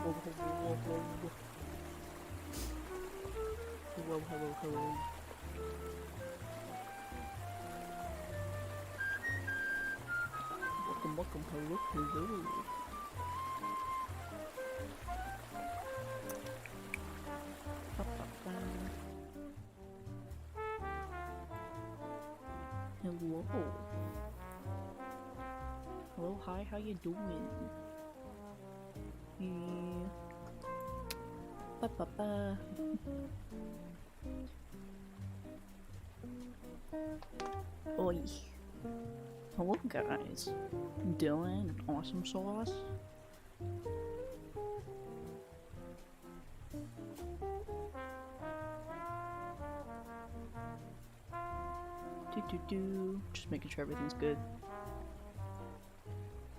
Hello. Welcome, hello. Hello. Hello, hi, how you doing? Yeah. Ba. Oi. Hello, guys. Dylan and Awesome Sauce. Just making sure everything's good.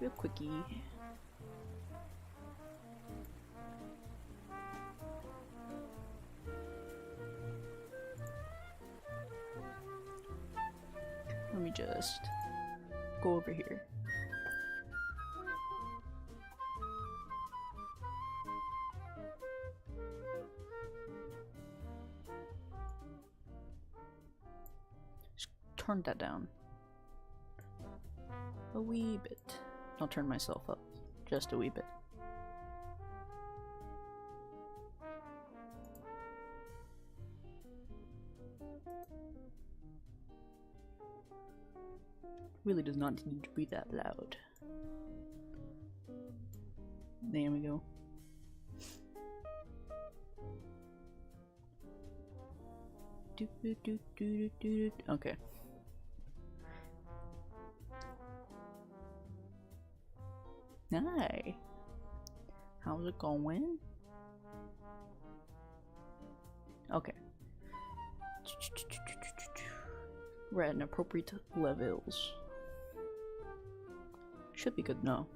Real quickie. Let me just go over here. Just turn that down a wee bit. I'll turn myself up just a wee bit. Really does not need to be that loud. There we go. Okay. Hi. How's it going? Okay. We're at an appropriate levels. Should be good. No.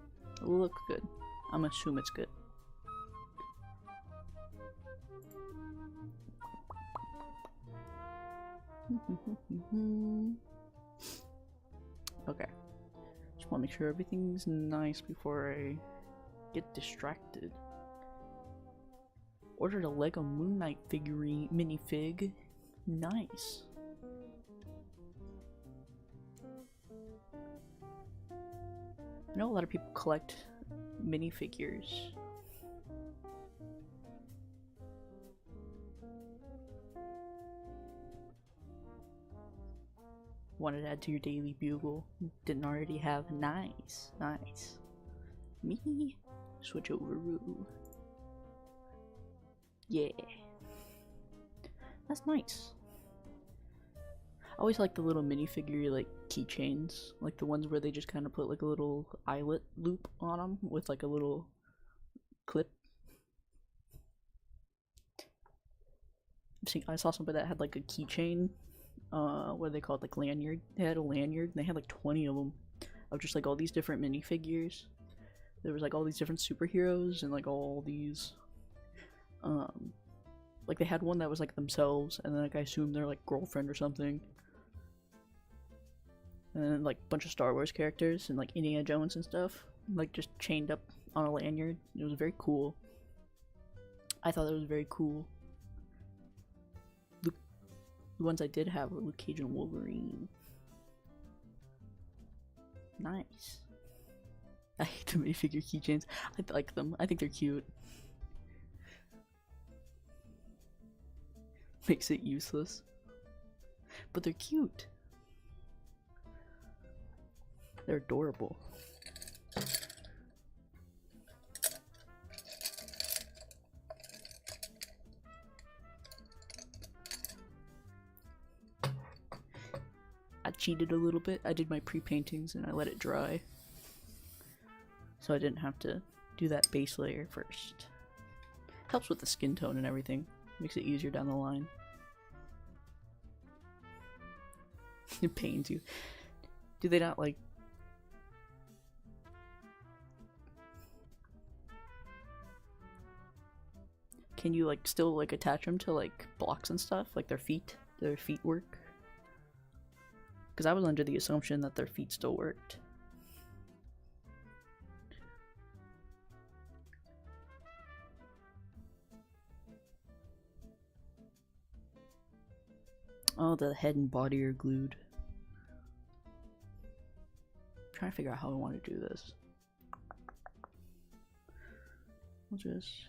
It looks good. I'm assuming it's good. Okay. Just want to make sure everything's nice before I get distracted. Ordered a Lego Moon Knight figurine minifig. Nice. I know a lot of people collect minifigures. Wanted to add to your daily bugle. Didn't already have. Nice. Nice. Me. Switch over. Yeah. That's nice. I always like the little minifigure like keychains, like the ones where they just kind of put like a little eyelet loop on them with like a little clip. I saw somebody that had like a keychain, what do they call it, like lanyard. They had a lanyard and they had like 20 of them of just like all these different minifigures. There was like all these different superheroes and like all these like they had one that was like themselves, and then like I assume they're like girlfriend or something. And then like a bunch of Star Wars characters and like Indiana Jones and stuff, like just chained up on a lanyard. It was very cool. I thought it was very cool. The ones I did have were Luke Cage and Wolverine. Nice. I hate the minifigure keychains. I like them. I think they're cute. Makes it useless. But they're cute. They're adorable. I cheated a little bit. I did my pre-paintings and I let it dry. So I didn't have to do that base layer first. Helps with the skin tone and everything. Makes it easier down the line. It pains you. Do they not like... Can you like still like attach them to like blocks and stuff? Like their feet work? Because I was under the assumption that their feet still worked. Oh, the head and body are glued. I'm trying to figure out how I want to do this. We'll just...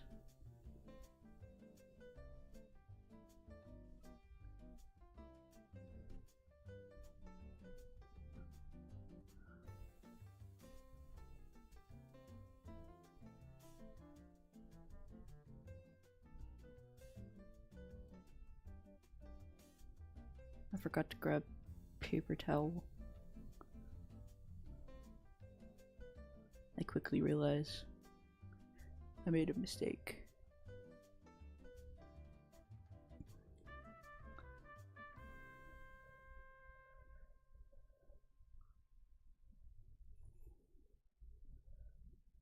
I forgot to grab paper towel. I quickly realize I made a mistake.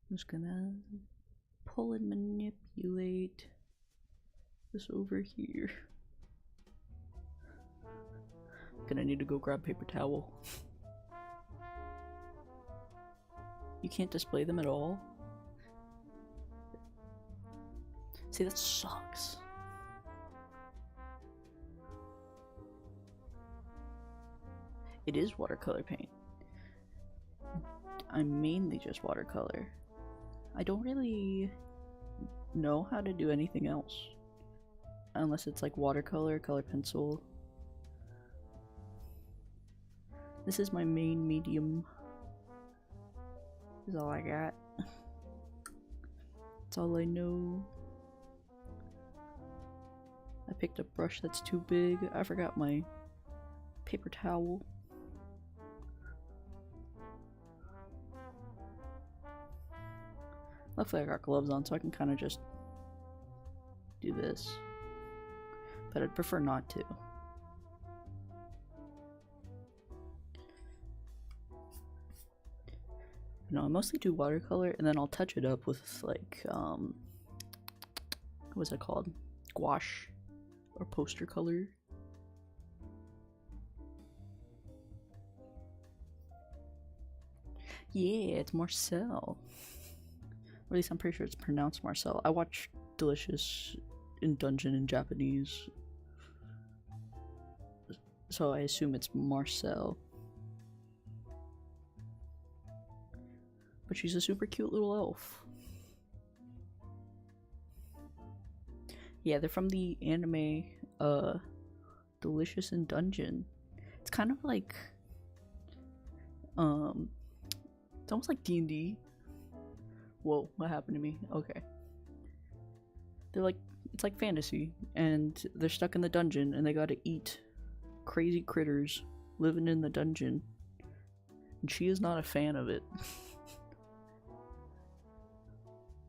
I'm just gonna pull and manipulate this over here. Gonna need to go grab paper towel. You can't display them at all? See, that sucks. It is watercolor paint. I'm mainly just watercolor. I don't really know how to do anything else. Unless it's like watercolor, color pencil. This is my main medium. This is all I got. That's all I know. I picked a brush that's too big. I forgot my paper towel. Luckily I got gloves on so I can kind of just do this. But I'd prefer not to. No, I mostly do watercolor and then I'll touch it up with like, what's it called? Gouache or poster color. Yeah, it's Marcille. Or at least I'm pretty sure it's pronounced Marcille. I watch Delicious in Dungeon in Japanese. So I assume it's Marcille. But she's a super cute little elf. Yeah, they're from the anime, Delicious in Dungeon. It's kind of like, it's almost like D&D. Whoa, what happened to me? Okay. They're like, it's like fantasy, and they're stuck in the dungeon, and they gotta eat crazy critters living in the dungeon. And she is not a fan of it.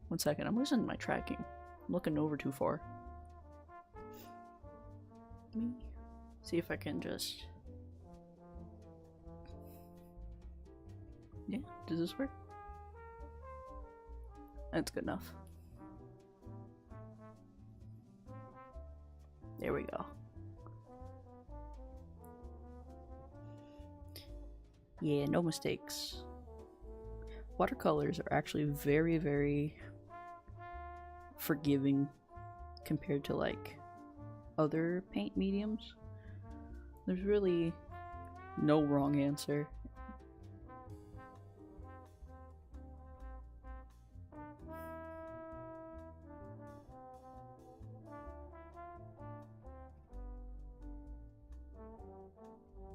1 second, I'm losing my tracking. I'm looking over too far. Let me see if I can just... Yeah, does this work? That's good enough. There we go. Yeah, no mistakes. Watercolors are actually very, very forgiving compared to like other paint mediums. There's really no wrong answer.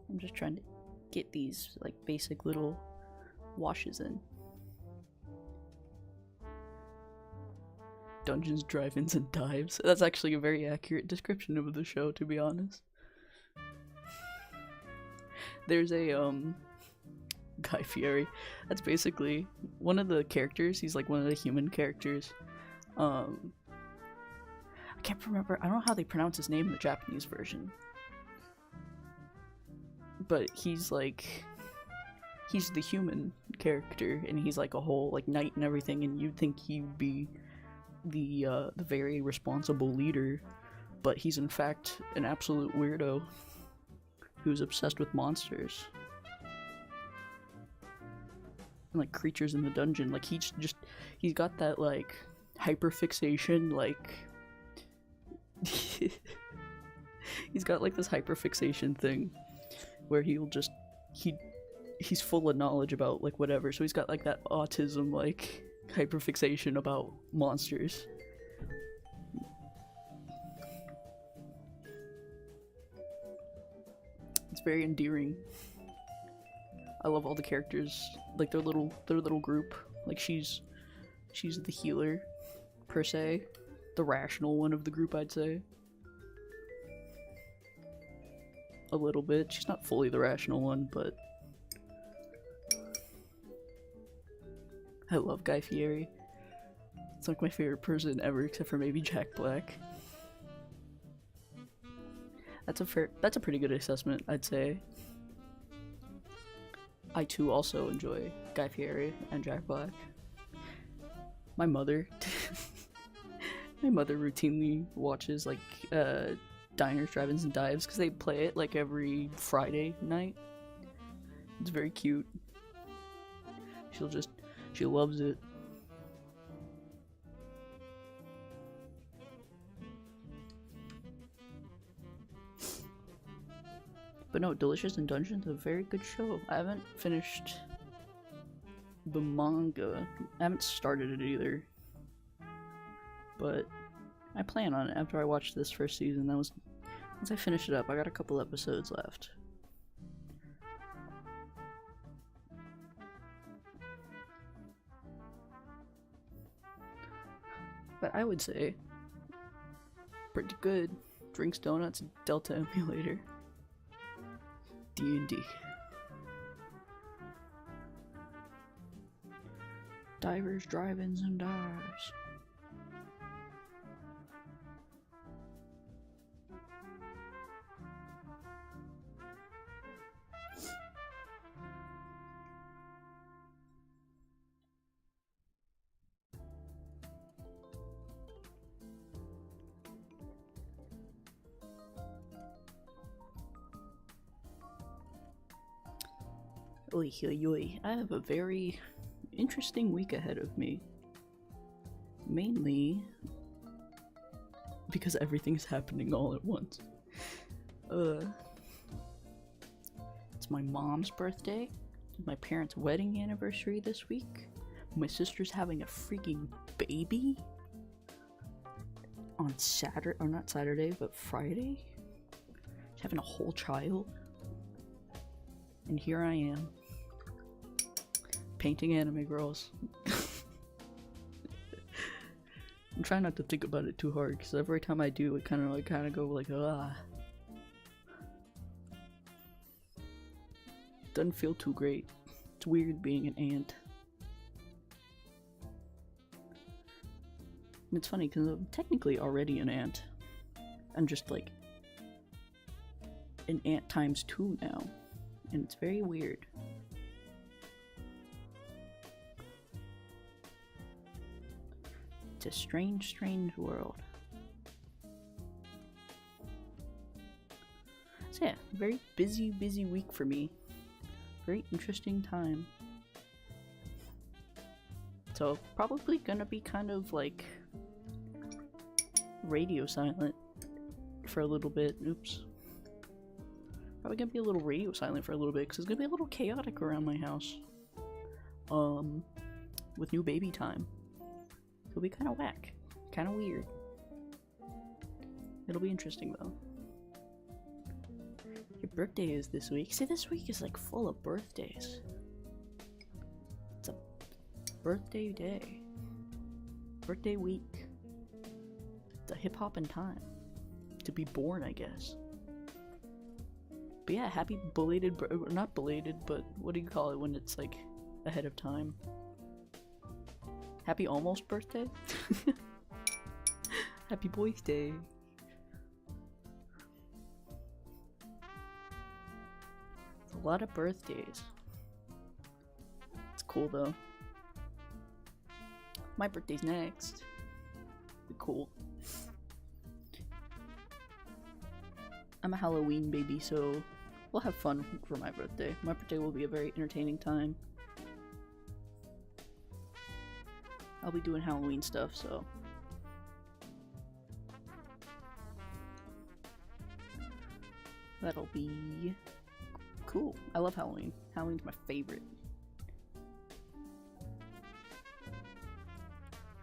I'm just trying to get these like basic little washes in. Dungeons, drive-ins, and dives. That's actually a very accurate description of the show, to be honest. There's a Guy Fieri. That's basically one of the characters. He's like one of the human characters. I can't remember. I don't know how they pronounce his name in the Japanese version. But he's like, he's the human character, and he's like a whole like knight and everything, and you'd think he'd be the very responsible leader, but he's in fact an absolute weirdo who's obsessed with monsters and like creatures in the dungeon. Like he's got that like hyperfixation, like He's got like this hyperfixation thing where he's full of knowledge about like whatever, so he's got like that autism like hyperfixation about monsters. It's very endearing. I love all the characters, like their little group. Like she's the healer per se, the rational one of the group, I'd say. A little bit. She's not fully the rational one, but I love Guy Fieri. It's like my favorite person ever, except for maybe Jack Black. That's a pretty good assessment, I'd say. I too also enjoy Guy Fieri and Jack Black. My mother routinely watches like Diners, Drive-Ins, and Dives because they play it like every Friday night. It's very cute. She loves it. But no, Delicious in Dungeons is a very good show. I haven't finished the manga. I haven't started it either. But I plan on it after I watch this first season. Once I finish it up, I got a couple episodes left. But I would say pretty good. Drinks Donuts, Delta Emulator. D&D. Divers, Drive-Ins, and Dives. Oy, oy, oy. I have a very interesting week ahead of me. Mainly because everything's happening all at once. It's my mom's birthday, my parents' wedding anniversary this week. My sister's having a freaking baby on Saturday, or not Saturday, but Friday. She's having a whole child. And here I am, painting anime girls. I'm trying not to think about it too hard, because every time I do, it kind of go like, ah. Doesn't feel too great. It's weird being an ant. And it's funny, because I'm technically already an ant. I'm just like an ant times 2 now. And it's very weird. It's a strange, strange world. So yeah, very busy week for me. Very interesting time. So probably gonna be kind of like radio silent for a little bit. Oops. Probably gonna be a little radio silent for a little bit because it's gonna be a little chaotic around my house. With new baby time. It'll be kind of whack. Kind of weird. It'll be interesting though. Your birthday is this week. See, this week is like full of birthdays. It's a birthday day. Birthday week. It's a hip hop in time. To be born, I guess. But yeah, happy belated, not belated, but what do you call it when it's like ahead of time? Happy almost birthday? Happy boys day. It's a lot of birthdays. It's cool though. My birthday's next. Be cool. I'm a Halloween baby, so we'll have fun for my birthday. My birthday will be a very entertaining time. I'll be doing Halloween stuff, so. That'll be cool. I love Halloween. Halloween's my favorite.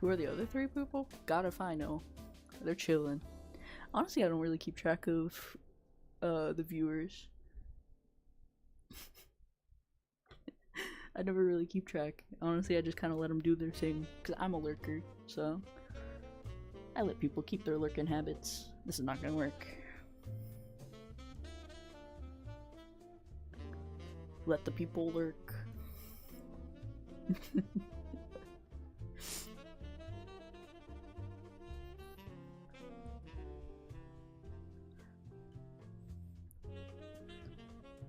Who are the other 3 people? God if I know. They're chilling. Honestly, I don't really keep track of the viewers. I never really keep track. Honestly, I just kind of let them do their thing because I'm a lurker, so I let people keep their lurking habits. This is not gonna work. Let the people lurk.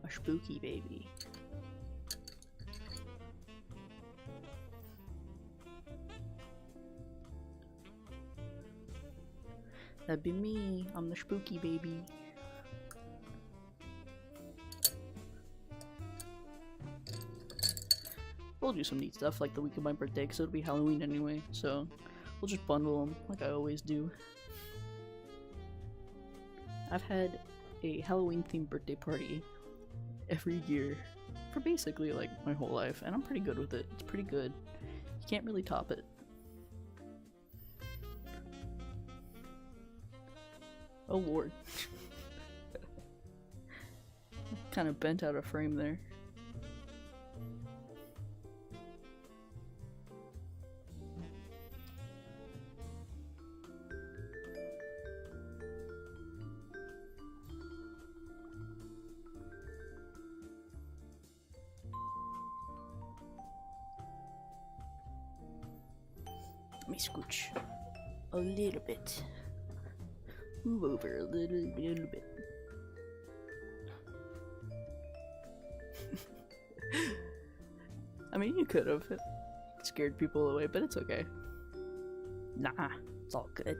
A spooky baby. That'd be me. I'm the spooky baby. We'll do some neat stuff like the week of my birthday because it'll be Halloween anyway, so we'll just bundle them like I always do. I've had a Halloween themed birthday party every year for basically like my whole life, and I'm pretty good with it. It's pretty good. You can't really top it. Oh lord. Kind of bent out of frame there. Let me scooch a little bit. Move over a little bit. I mean, you could have scared people away, but it's okay. Nah, it's all good.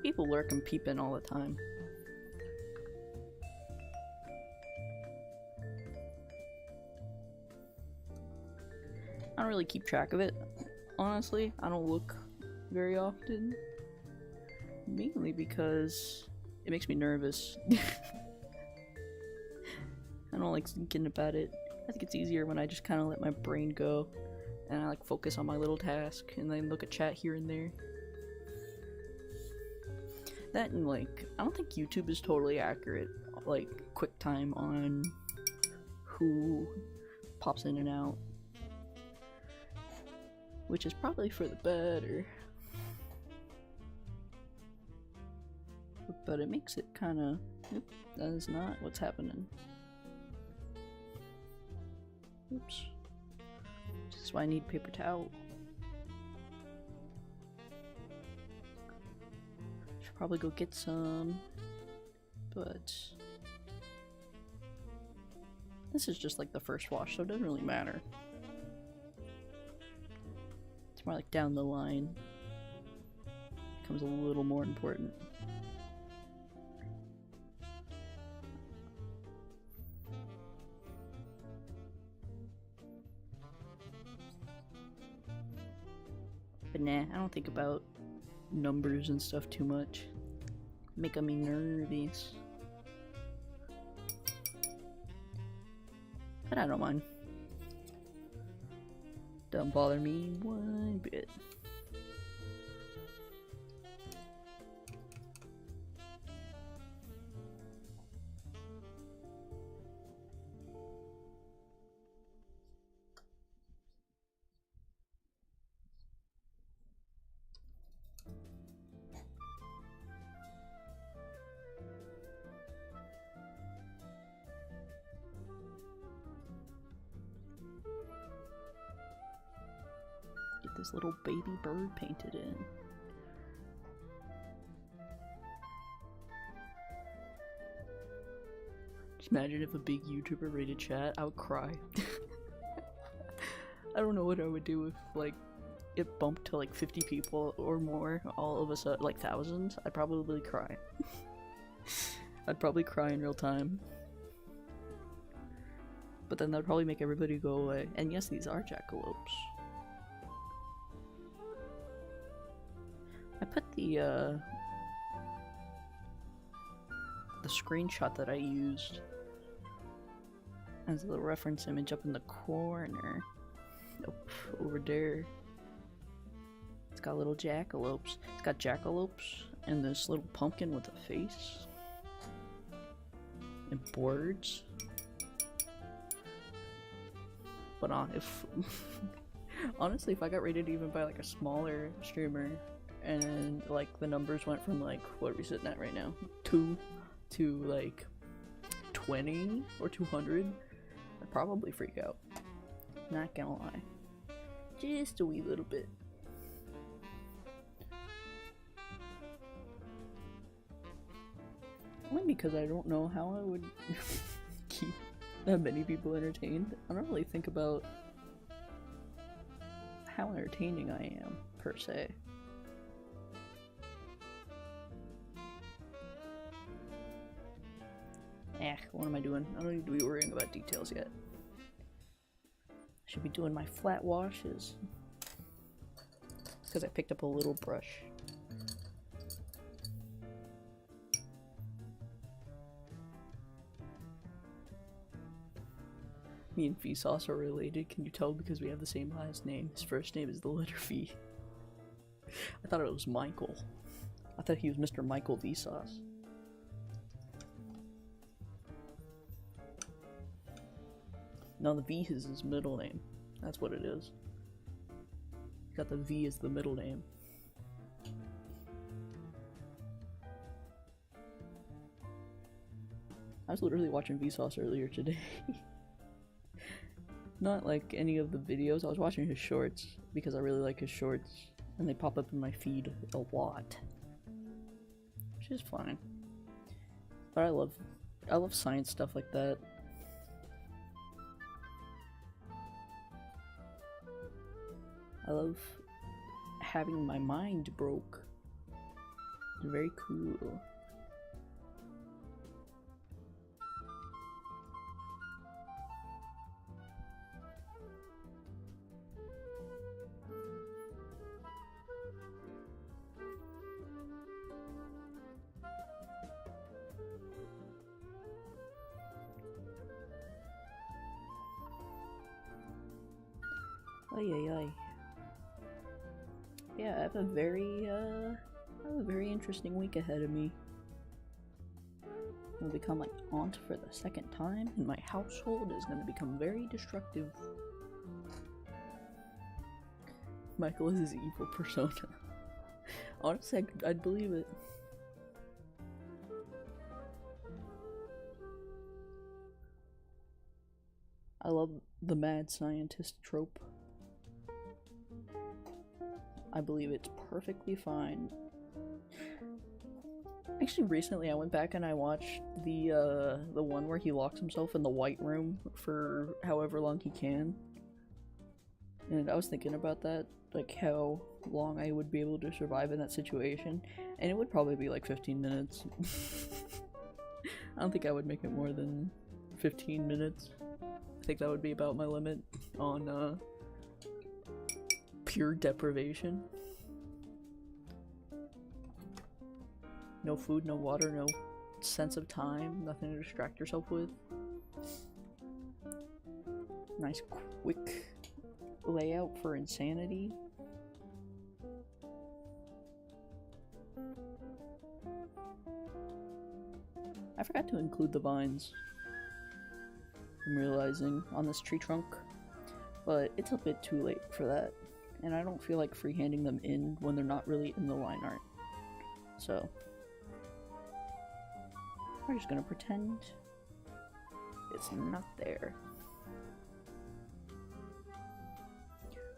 People lurk and peep in all the time. I don't really keep track of it, honestly. I don't look very often. Mainly because it makes me nervous. I don't like thinking about it. I think it's easier when I just kind of let my brain go and I like focus on my little task and then look at chat here and there. That and like, I don't think YouTube is totally accurate, like quick time on who pops in and out. Which is probably for the better. But it makes it kind of... Oop, that is not what's happening. Oops. This is why I need paper towel. Should probably go get some. But... this is just like the first wash, so it doesn't really matter. It's more like down the line. Becomes a little more important. But nah, I don't think about numbers and stuff too much. Making me nervous. But I don't mind. Don't bother me one bit. Get this little baby bird painted in. Just imagine if a big YouTuber rated chat, I would cry. I don't know what I would do if like it bumped to like 50 people or more all of a sudden, like thousands. I'd probably cry. I'd probably cry in real time. But then that'd probably make everybody go away. And yes, these are jackalopes. I put the the screenshot that I used as the reference image up in the corner. Nope, over there. It's got little jackalopes. It's got jackalopes and this little pumpkin with a face. And birds. But if honestly, if I got rated even by like a smaller streamer and like the numbers went from like, what are we sitting at right now? 2 to like 20 or 200, I'd probably freak out. Not gonna lie. Just a wee little bit. Only because I don't know how I would keep that many people entertained. I don't really think about how entertaining I am, per se. What am I doing? I don't need to be worrying about details yet. I should be doing my flat washes. Because I picked up a little brush. Me and Vsauce are related. Can you tell because we have the same last name? His first name is the letter V. I thought it was Michael. I thought he was Mr. Michael Vsauce. No, the V is his middle name. That's what it is. He's got the V as the middle name. I was literally watching Vsauce earlier today. Not like any of the videos, I was watching his shorts because I really like his shorts and they pop up in my feed a lot. Which is fine. But I love science stuff like that. I love having my mind broke. It's very cool. Ay ay ay. Yeah, I have a very interesting week ahead of me. I'll become an aunt for the second time, and my household is going to become very destructive. Michael is his evil persona. Honestly, I'd believe it. I love the mad scientist trope. I believe it's perfectly fine. Actually, recently I went back and I watched the one where he locks himself in the white room for however long he can. And I was thinking about that, like how long I would be able to survive in that situation, and it would probably be like 15 minutes. I don't think I would make it more than 15 minutes. I think that would be about my limit on pure deprivation. No food, no water, no sense of time, nothing to distract yourself with. Nice quick layout for insanity. I forgot to include the vines, I'm realizing, on this tree trunk, but it's a bit too late for that, and I don't feel like freehanding them in when they're not really in the line art. So we're just gonna pretend it's not there.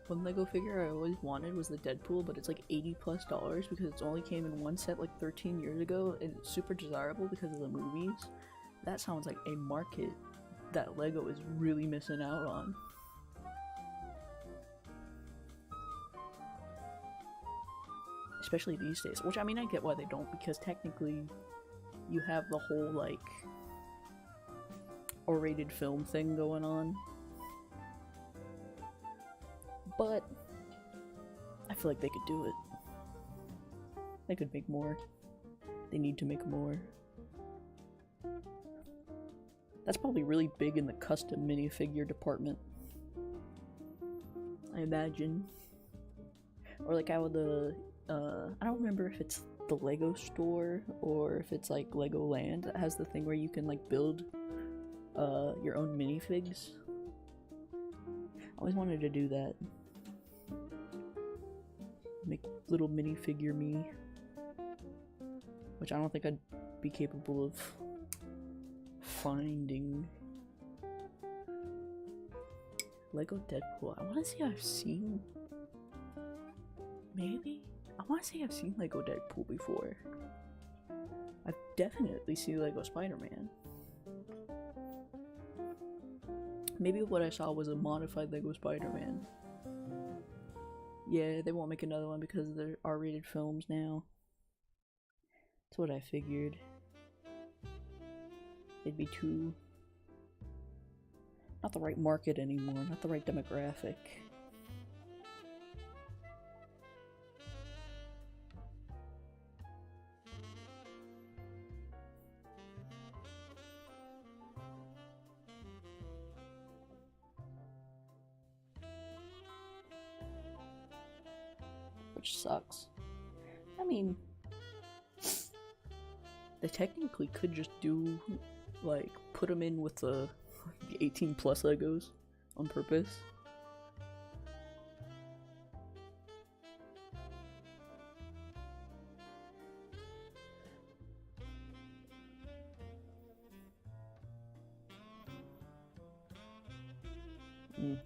One Lego figure I always wanted was the Deadpool, but it's like $80+ because it's only came in one set like 13 years ago, and it's super desirable because of the movies. That sounds like a market that Lego is really missing out on. Especially these days, which I mean I get why they don't, because technically you have the whole like R-rated film thing going on. But I feel like they could do it. They could make more. They need to make more. That's probably really big in the custom minifigure department, I imagine. Or like how the, I don't remember if it's the Lego store or if it's like Legoland that has the thing where you can like build your own minifigs. I always wanted to do that. Make little minifigure me. Which I don't think I'd be capable of finding. Lego Deadpool. I want to say I've seen... Maybe? I want to say I've seen Lego Deadpool before. I've definitely seen Lego Spider-Man. Maybe what I saw was a modified Lego Spider-Man. Yeah, they won't make another one because they're R-rated films now. That's what I figured. It'd be too... not the right market anymore, not the right demographic. Which sucks. I mean, they technically could just do, like, put them in with the 18 plus Legos on purpose.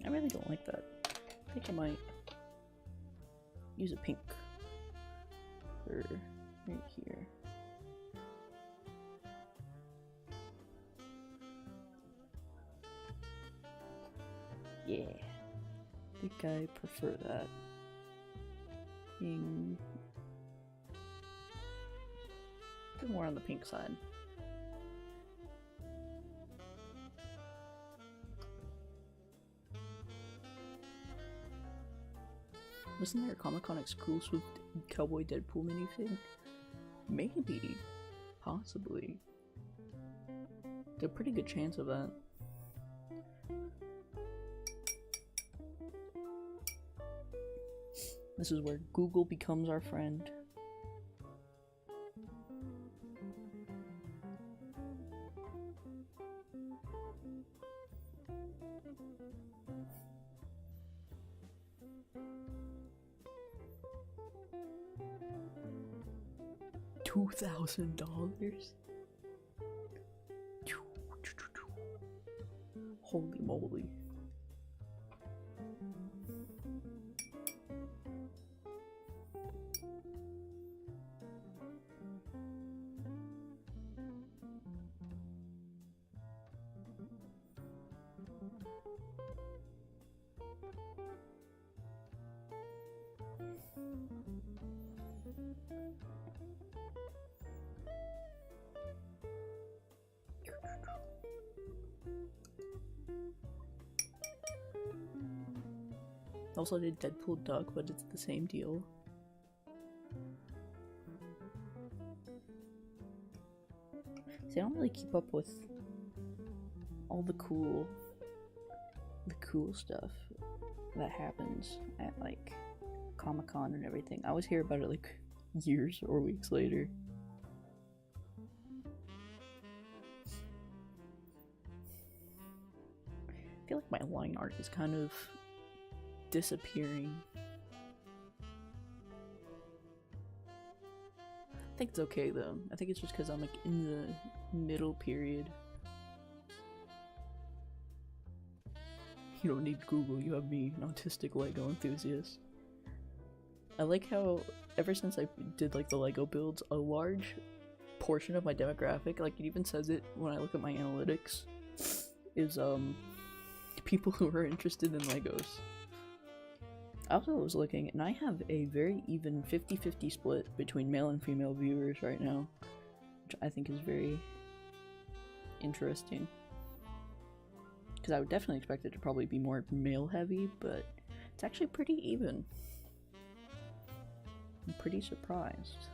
I really don't like that. I think I might use a pink for right here. Yeah, I think I prefer that. Being a bit more on the pink side. Wasn't there a Comic-Con exclusive Cowboy Deadpool minifig? Maybe. Possibly. There's a pretty good chance of that. This is where Google becomes our friend. $2,000? Holy moly. Also did Deadpool Duck, but it's the same deal. See, I don't really keep up with all the cool stuff that happens at like Comic-Con and everything. I always hear about it like years or weeks later. I feel like my line art is kind of disappearing. I think it's okay though. I think it's just because I'm like in the middle period. You don't need Google, you have me, an autistic Lego enthusiast. I like how ever since I did like the Lego builds, a large portion of my demographic, like it even says it when I look at my analytics, is people who are interested in Legos. I also was looking, and I have a very even 50-50 split between male and female viewers right now, which I think is very interesting. Because I would definitely expect it to probably be more male heavy, but it's actually pretty even. I'm pretty surprised.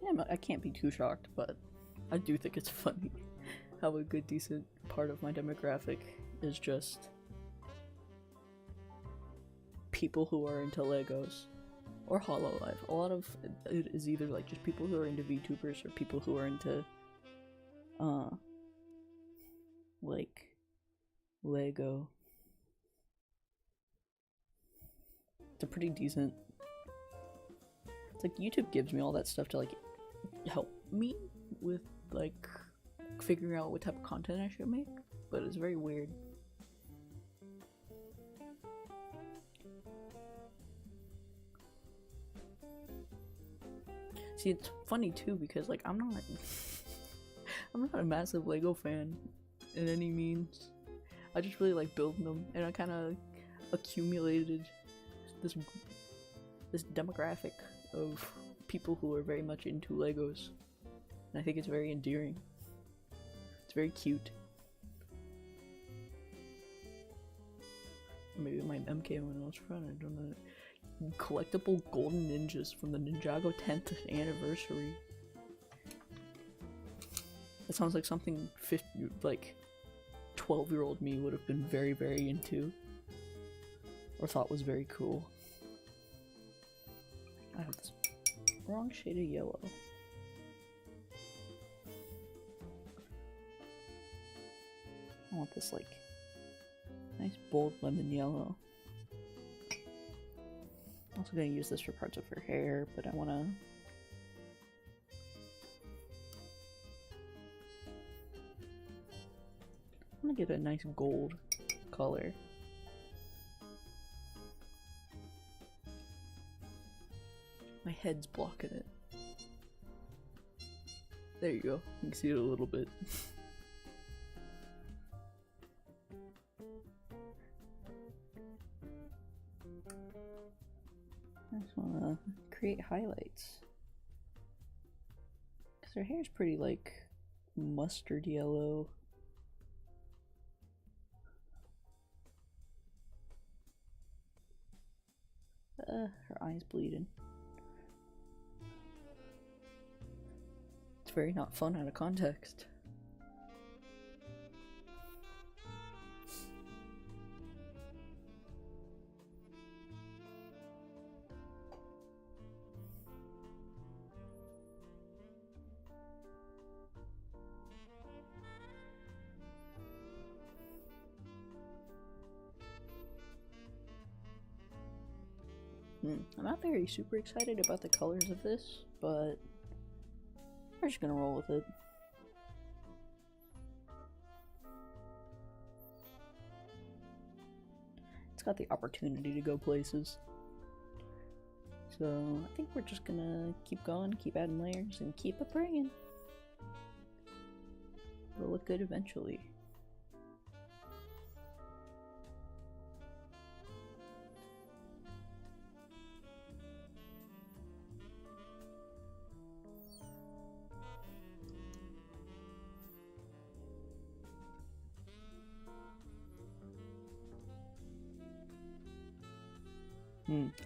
Yeah, I can't be too shocked, but I do think it's funny how a good, decent part of my demographic is just people who are into Legos or Hololive. A lot of it is either like just people who are into VTubers or people who are into like Lego. It's a pretty decent. It's like YouTube gives me all that stuff to like help me with like figuring out what type of content I should make, but it's very weird. See, it's funny too because like I'm not a massive Lego fan in any means. I just really like building them, and I kind of accumulated this demographic of people who are very much into Legos, and I think it's very endearing. It's very cute. Maybe my MK one was front. I don't know. Collectible golden ninjas from the Ninjago 10th anniversary. That sounds like something 12-year-old me would have been very, very into, or thought was very cool. I have this wrong shade of yellow. I want this like nice bold lemon yellow. I'm also going to use this for parts of her hair, but I want to get a nice gold color. My head's blocking it. There you go. You can see it a little bit. I just want to create highlights. Because her hair's pretty like mustard yellow. Her eye's bleeding. It's very not fun out of context. I'm not very super excited about the colors of this, but we're just gonna roll with it. It's got the opportunity to go places. So I think we're just gonna keep going, keep adding layers, and keep it bringing. It'll look good eventually.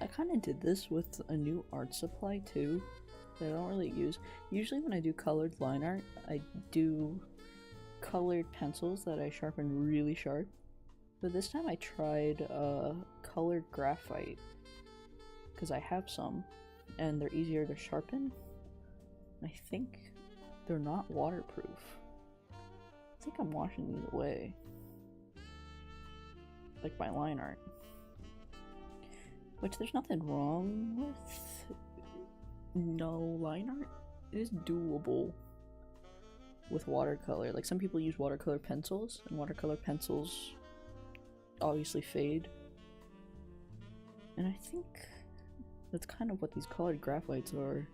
I kind of did this with a new art supply too that I don't really use. Usually when I do colored line art, I do colored pencils that I sharpen really sharp. But this time I tried colored graphite because I have some and they're easier to sharpen. I think they're not waterproof. I think I'm washing these away. Like my line art. Which there's nothing wrong with. No, line art is doable with watercolor. Like some people use watercolor pencils, and watercolor pencils obviously fade. And I think that's kind of what these colored graphites are.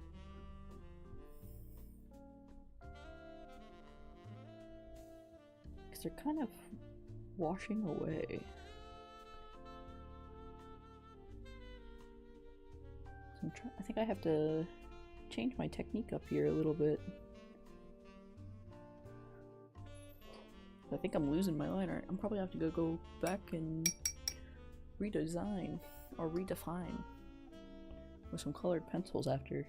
Because they're kind of washing away. I think I have to change my technique up here a little bit. I think I'm losing my line art. I'm probably have to go back and redesign or redefine with some colored pencils after.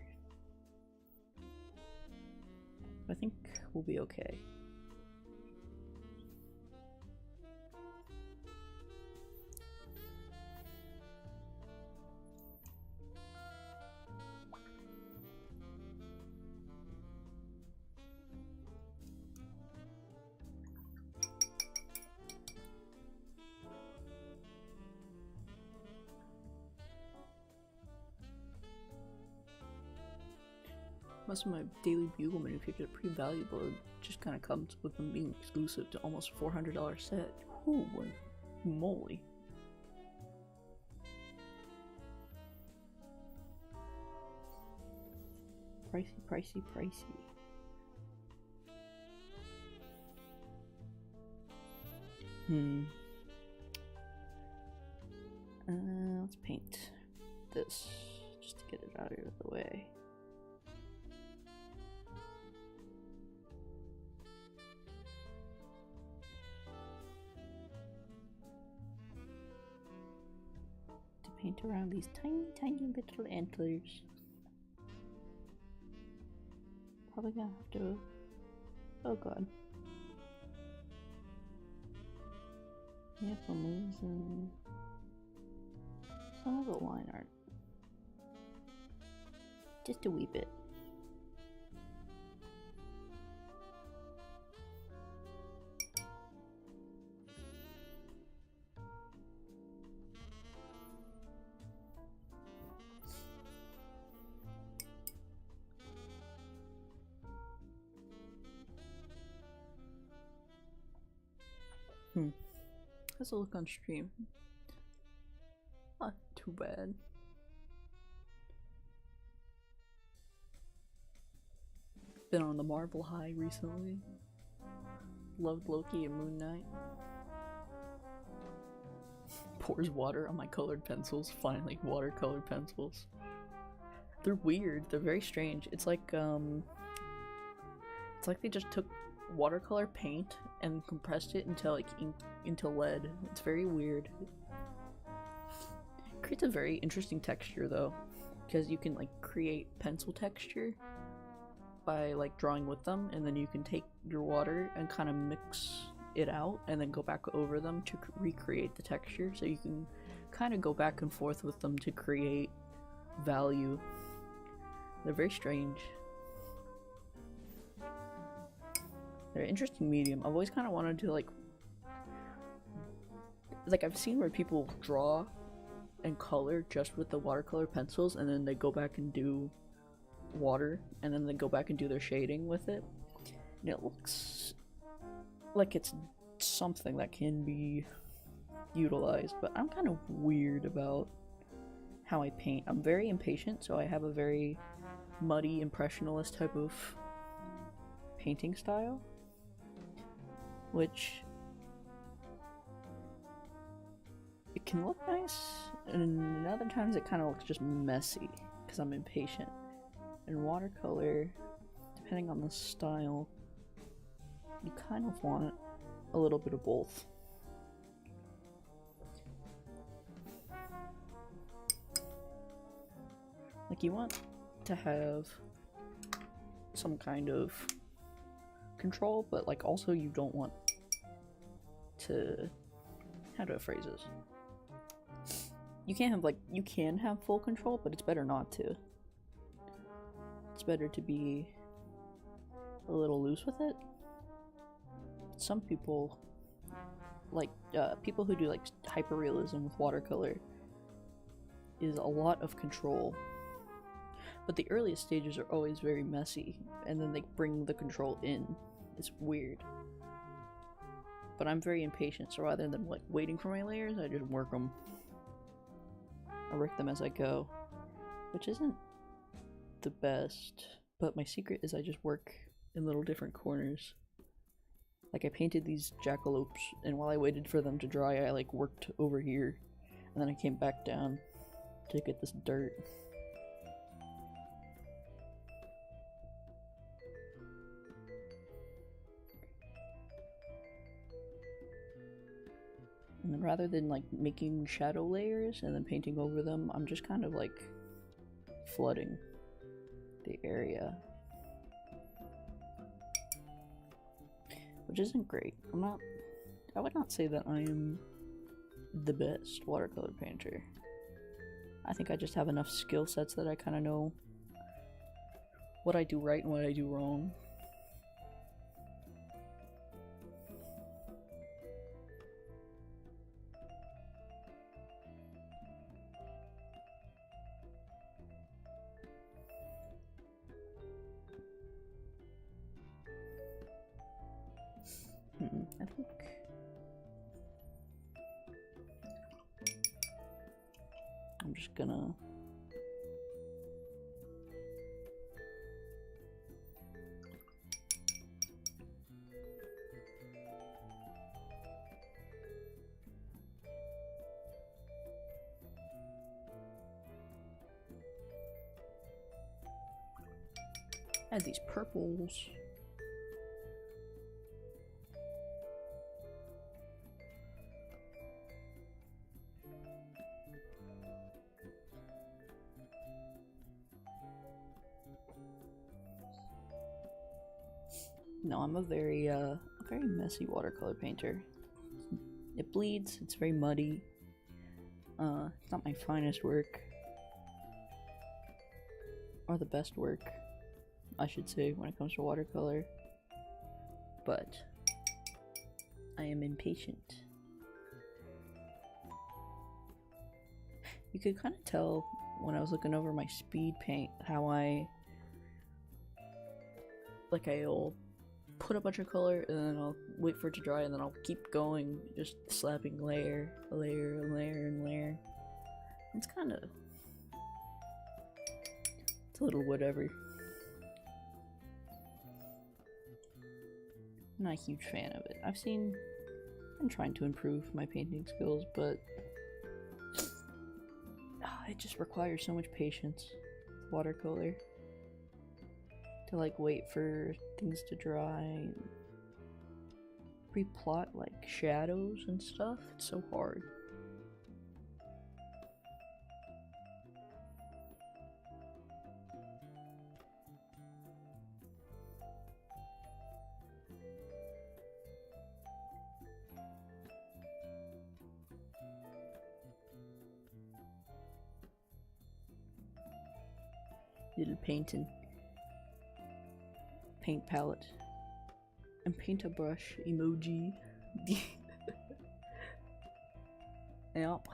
I think we'll be okay. Most of my daily bugle manipulation are pretty valuable. It just kind of comes with them being exclusive to almost $400 set. Holy moly. Pricey, pricey, pricey. Let's paint this just to get it out of the way. Paint around these tiny, tiny little antlers. Probably gonna have to. Oh god. Yeah, moves and some of the line art. Just a wee bit. How's it look on stream? Not too bad. Been on the Marvel high recently. Loved Loki and Moon Knight. Pours water on my colored pencils. Finally, watercolor pencils. They're weird. They're very strange. It's like they just took watercolor paint and compressed it into like ink into lead. It's very weird. It creates a very interesting texture though, because you can like create pencil texture by like drawing with them, and then you can take your water and kind of mix it out and then go back over them to recreate the texture. So you can kind of go back and forth with them to create value. They're very strange. They're an interesting medium. I've always kind of wanted to like I've seen where people draw and color just with the watercolor pencils, and then they go back and do water, and then they go back and do their shading with it, and it looks like it's something that can be utilized. But I'm kind of weird about how I paint. I'm very impatient, so I have a very muddy impressionist type of painting style, which it can look nice, and other times it kind of looks just messy because I'm impatient. And watercolor, depending on the style, you kind of want a little bit of both. Like, you want to have some kind of control, but like also you don't want to, how do I phrase this? You can't have you can have full control, but it's better not to. It's better to be a little loose with it. Some people, people who do like hyperrealism with watercolor, is a lot of control. But the earliest stages are always very messy, and then they bring the control in. It's weird. But I'm very impatient, so rather than like waiting for my layers, I just work them. I work them as I go, which isn't the best, but my secret is I just work in little different corners. Like, I painted these jackalopes, and while I waited for them to dry, I like worked over here, and then I came back down to get this dirt. And then rather than like making shadow layers and then painting over them, I'm just kind of like flooding the area. which isn't great. I would not say that I am the best watercolor painter. I think I just have enough skill sets that I kind of know what I do right and what I do wrong. I think I'm just gonna add these purples. No, I'm a very messy watercolor painter. It bleeds, it's very muddy. It's not my finest work. Or the best work, I should say, when it comes to watercolor. But I am impatient. You could kind of tell when I was looking over my speed paint how I'll put a bunch of color and then I'll wait for it to dry and then I'll keep going, just slapping layer, layer, layer, and layer. It's a little whatever. I'm not a huge fan of it. I'm trying to improve my painting skills, but it just requires so much patience with watercolor. To wait for things to dry and pre-plot shadows and stuff. It's so hard. Little painting. Paint palette and paint a brush emoji. Yep.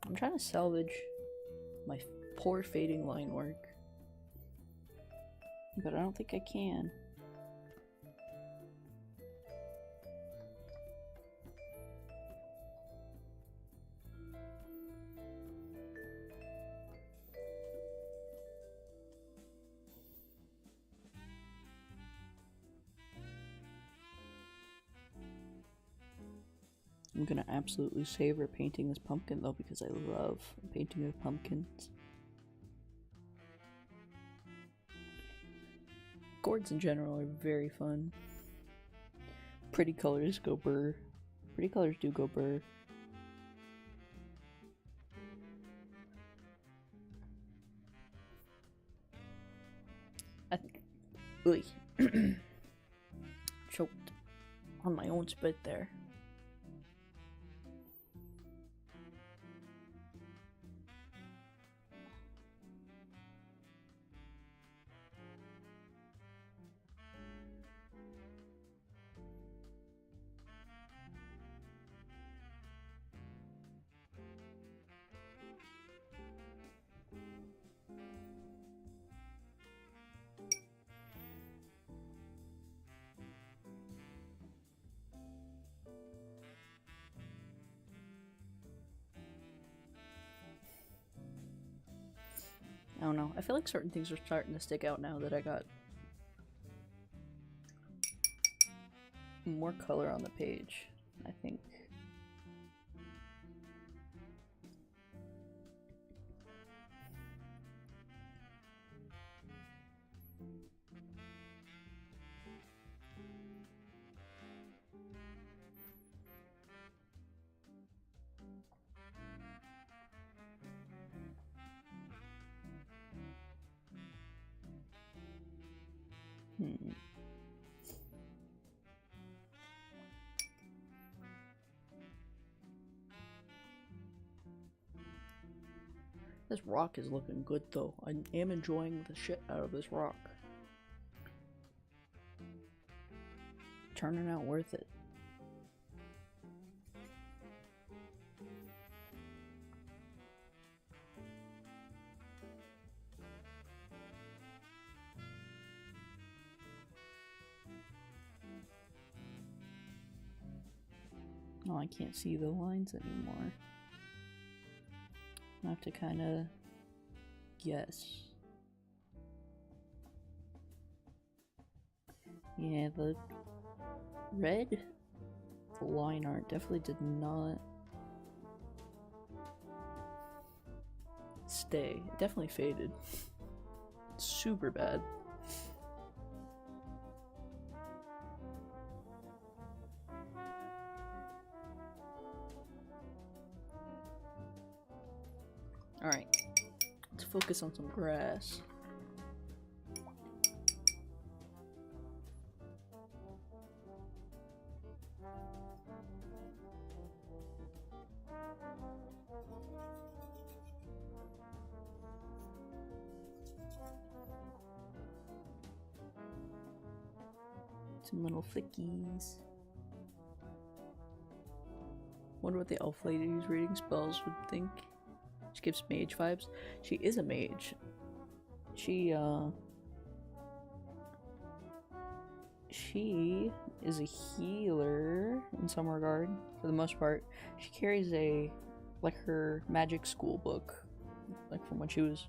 I'm trying to salvage my poor fading line work, but I don't think I can. I'm gonna absolutely savor painting this pumpkin though, because I love painting with pumpkins. Gourds in general are very fun. Pretty colors go burr. Pretty colors do go burr. I think choked on my own spit there. I don't know. I feel like certain things are starting to stick out now that I got more color on the page, I think. This rock is looking good though. I am enjoying the shit out of this rock. Turning out worth it. Oh, I can't see the lines anymore. I have to kind of guess. Yeah, the red, the line art definitely did not stay. It definitely faded. Super bad. Alright, let's focus on some grass. Some little flickies. Wonder what the elf lady who's reading spells would think. She gives mage vibes. She is a mage. She is a healer in some regard, for the most part. She carries her magic school book, like from when she was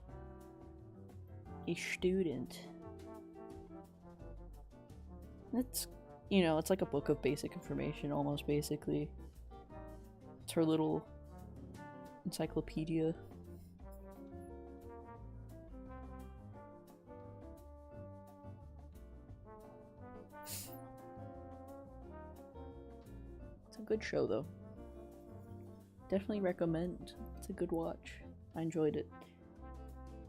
a student. It's, it's like a book of basic information, almost, basically. It's her little encyclopedia. It's a good show, though. Definitely recommend. It's a good watch. I enjoyed it.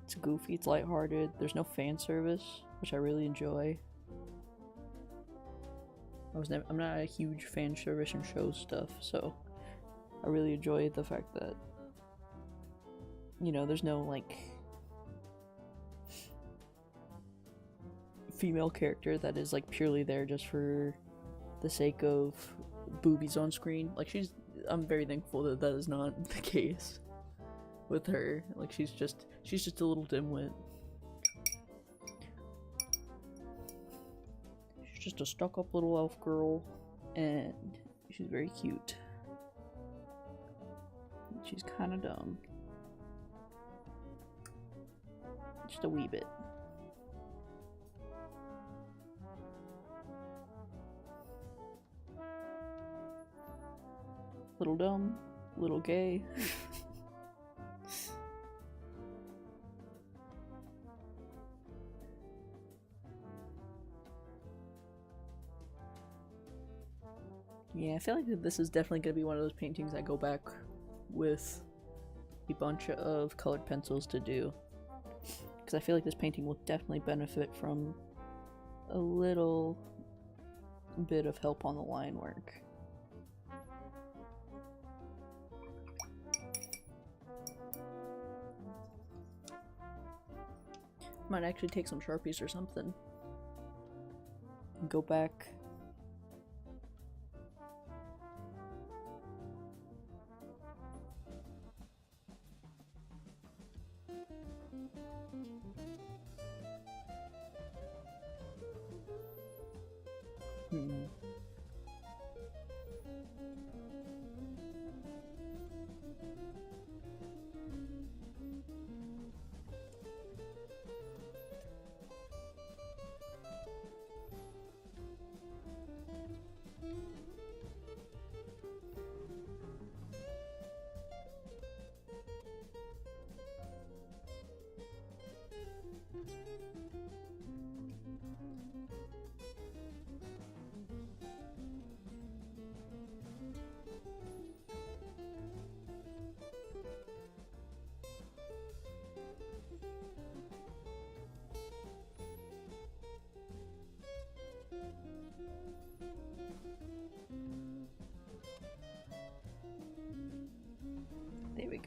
It's goofy, it's lighthearted, there's no fan service, which I really enjoy. I'm not a huge fan service and show stuff, so I really enjoy the fact that, there's no, like, female character that is, like, purely there just for the sake of boobies on screen. Like, I'm very thankful that that is not the case with her. Like, she's just a little dimwit. She's just a stuck-up little elf girl, and she's very cute. She's kind of dumb. Just a wee bit. Little dumb, little gay. Yeah, I feel like this is definitely going to be one of those paintings I go back with a bunch of colored pencils to do. Because I feel like this painting will definitely benefit from a little bit of help on the line work. Might actually take some Sharpies or something and go back.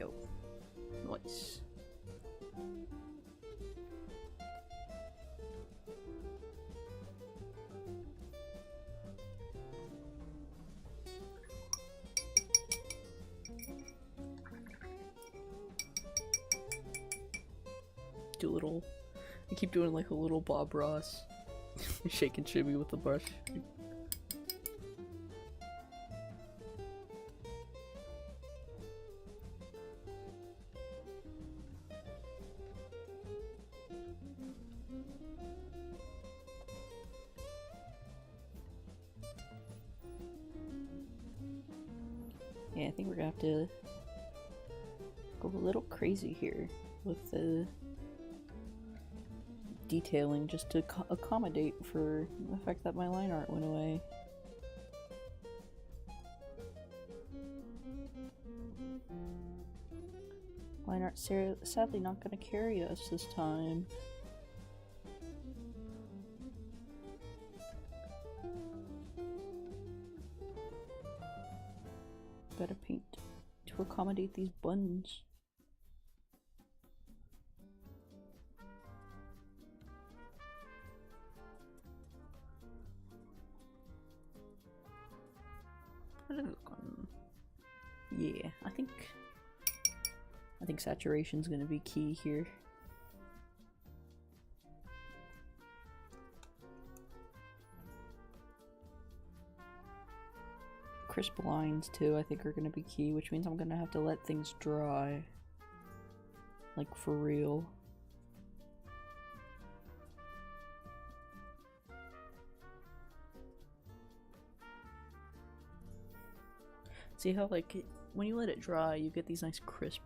go. Nice. Do a little. I keep doing like a little Bob Ross. Shake and shimmy with the brush. Yeah, I think we're gonna have to go a little crazy here with the detailing just to accommodate for the fact that my line art went away. Line art sadly not gonna carry us this time. Gotta paint to accommodate these buttons. What does it look on? Yeah, I think saturation's gonna be key here. Crisp lines too, I think, are gonna be key, which means I'm gonna have to let things dry. Like, for real. See how, like, when you let it dry, you get these nice crisp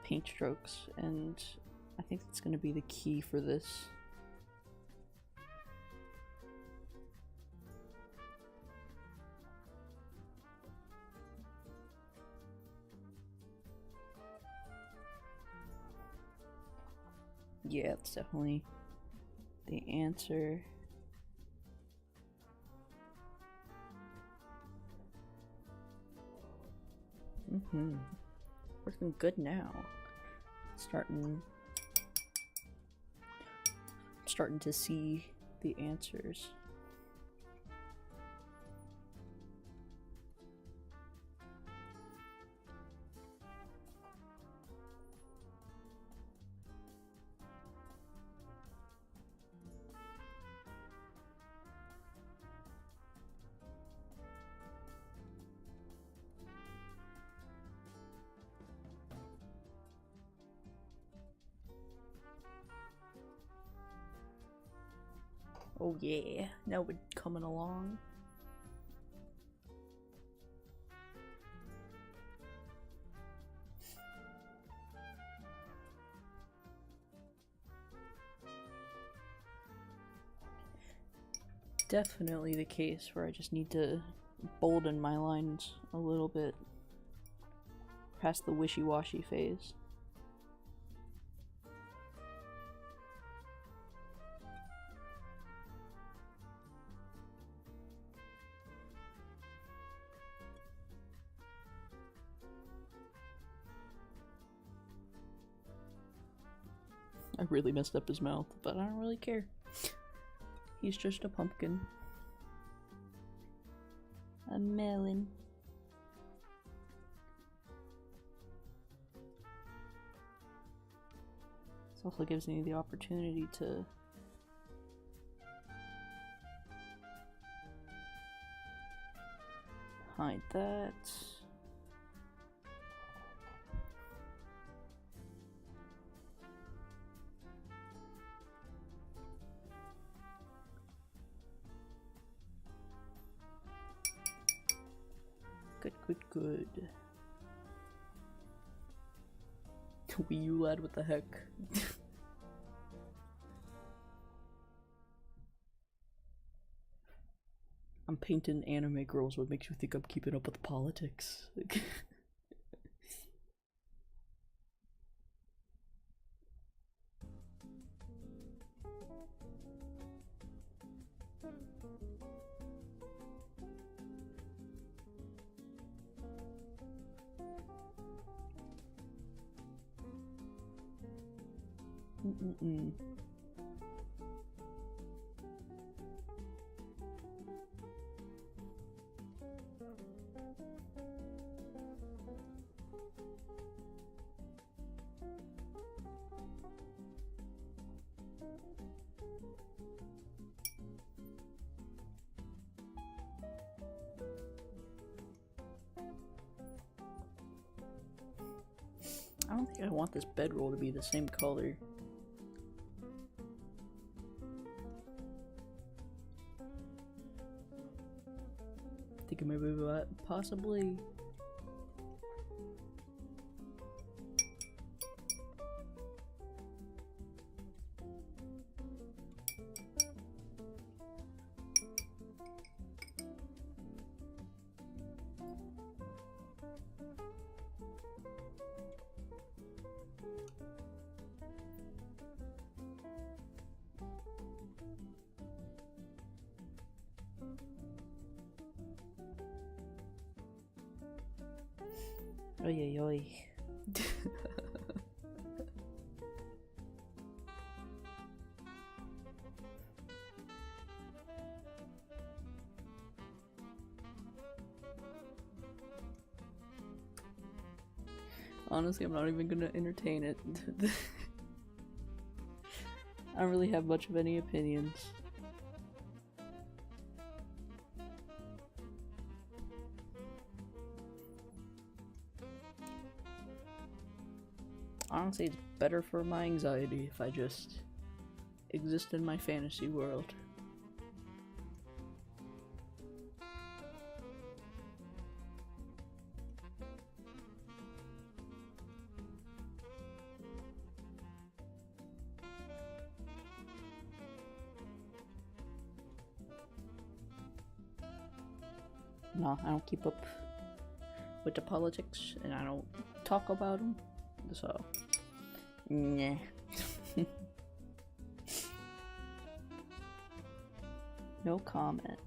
paint strokes, and I think that's gonna be the key for this. Yeah, it's definitely the answer. Working good now. Starting to see the answers. Oh yeah, now we're coming along. Definitely the case where I just need to bolden my lines a little bit past the wishy-washy phase. I really messed up his mouth, but I don't really care. He's just a pumpkin. A melon. This also gives me the opportunity to hide that. Good, good, good. Wii U lad, what the heck? I'm painting anime girls. What makes you think I'm keeping up with politics? Mm-mm. I don't think I want this bedroll to be the same color. Think maybe possibly. Oy oy oy. Honestly, I'm not even gonna entertain it. I don't really have much of any opinions. Honestly, it's better for my anxiety if I just exist in my fantasy world. No, I don't keep up with the politics, and I don't talk about them, so nah. No comment.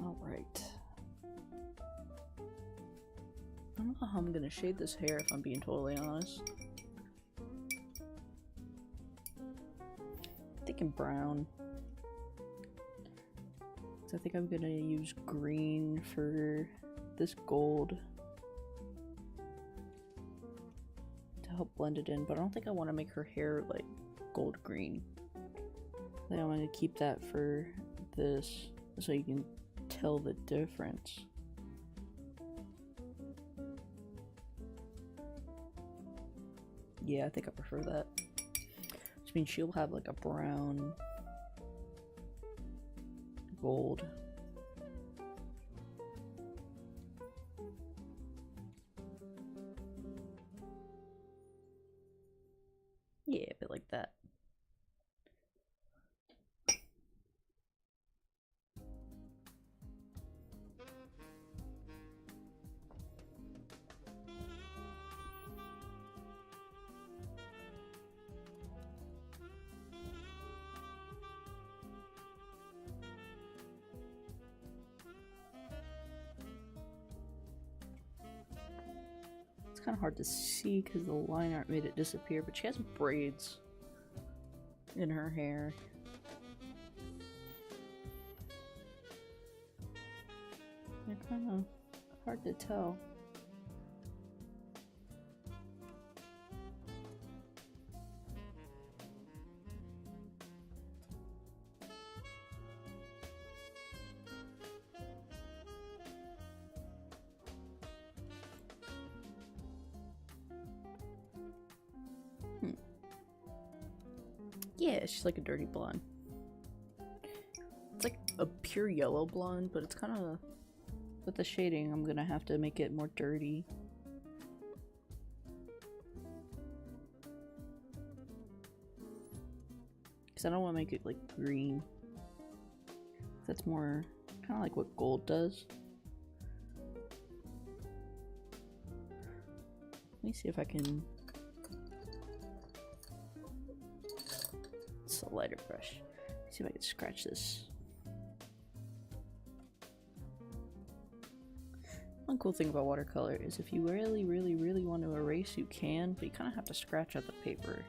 All right. I don't know how I'm gonna shade this hair if I'm being totally honest. Thinking brown. So I think I'm gonna use green for this gold to help blend it in, but I don't think I want to make her hair like gold green. I think I'm gonna keep that for this so you can tell the difference. Yeah, I think I prefer that. Which means she'll have like a brown gold. Yeah, a bit like that. It's kind of hard to see because the line art made it disappear, but she has braids in her hair. They're kind of hard to tell. Yeah, she's like a dirty blonde. It's like a pure yellow blonde, but it's kind of With the shading, I'm gonna have to make it more dirty. Because I don't want to make it like green. That's more kind of like what gold does. Let me see if I can. It's a lighter brush. Let's see if I can scratch this. One cool thing about watercolor is if you really want to erase, you can, but you kind of have to scratch out the paper.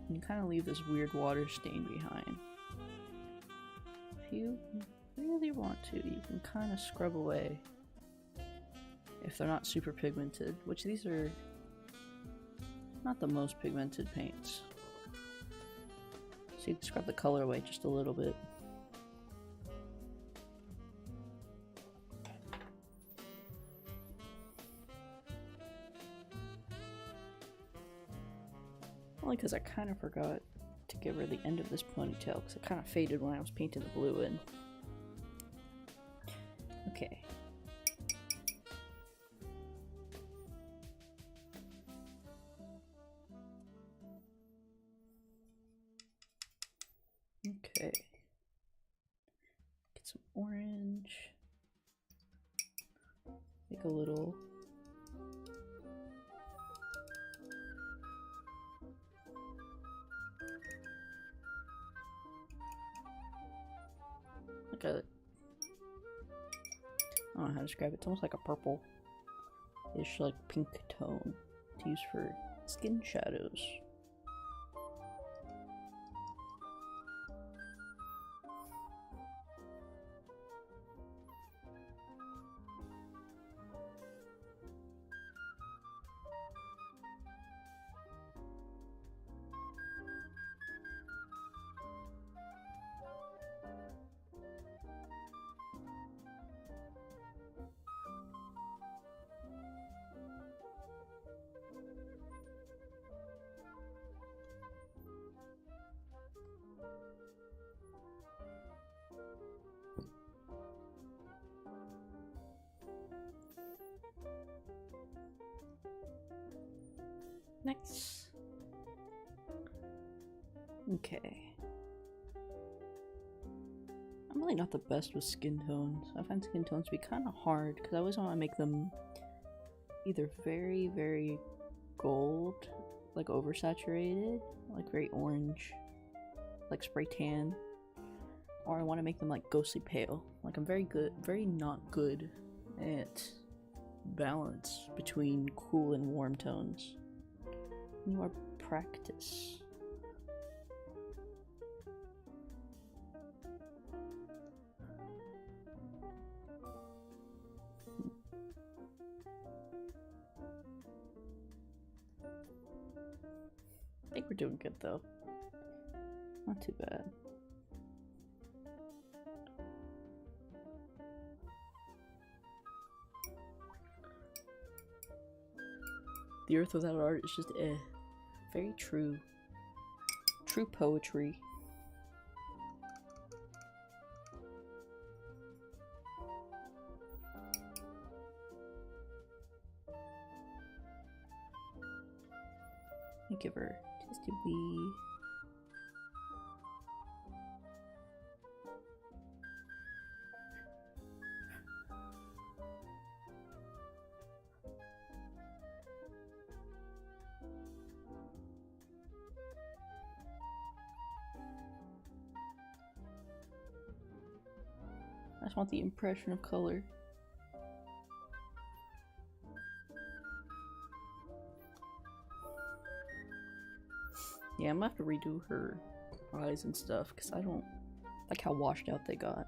And you kind of leave this weird water stain behind. If you really want to, you can kind of scrub away. If they're not super pigmented, which these are not the most pigmented paints. So you can scrub the color away just a little bit. Only because I kind of forgot to give her the end of this ponytail because it kind of faded when I was painting the blue in. Okay. Okay. Get some orange. Make a little. Like a. I don't know how to describe it. It's almost like a purple-ish, like pink tone to use for skin shadows. Next. Okay. I'm really not the best with skin tones. I find skin tones to be kind of hard because I always want to make them either very gold, like oversaturated, like very orange, like spray tan, or I want to make them like ghostly pale. Like I'm very not good at balance between cool and warm tones. More practice. I think we're doing good though. Not too bad. The earth without art is just eh. Very true. True poetry. Let me give her just a wee. I just want the impression of color. Yeah, I'm gonna have to redo her eyes and stuff because I don't like how washed out they got.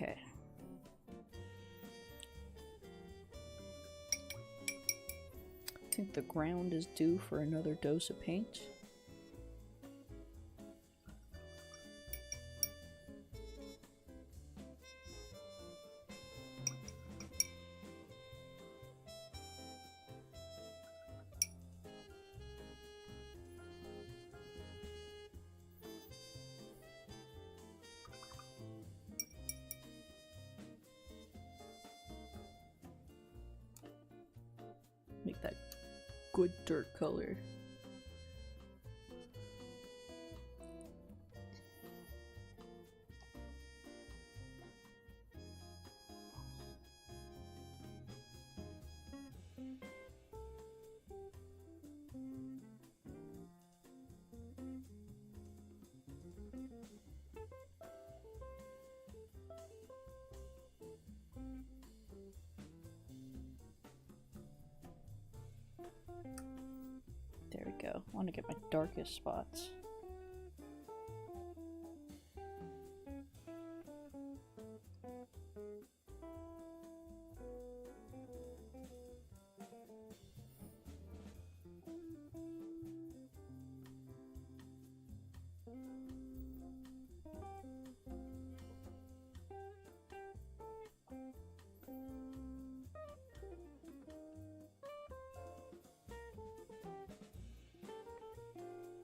Okay. I think the ground is due for another dose of paint. Make that good dirt color. There we go. I want to get my darkest spots.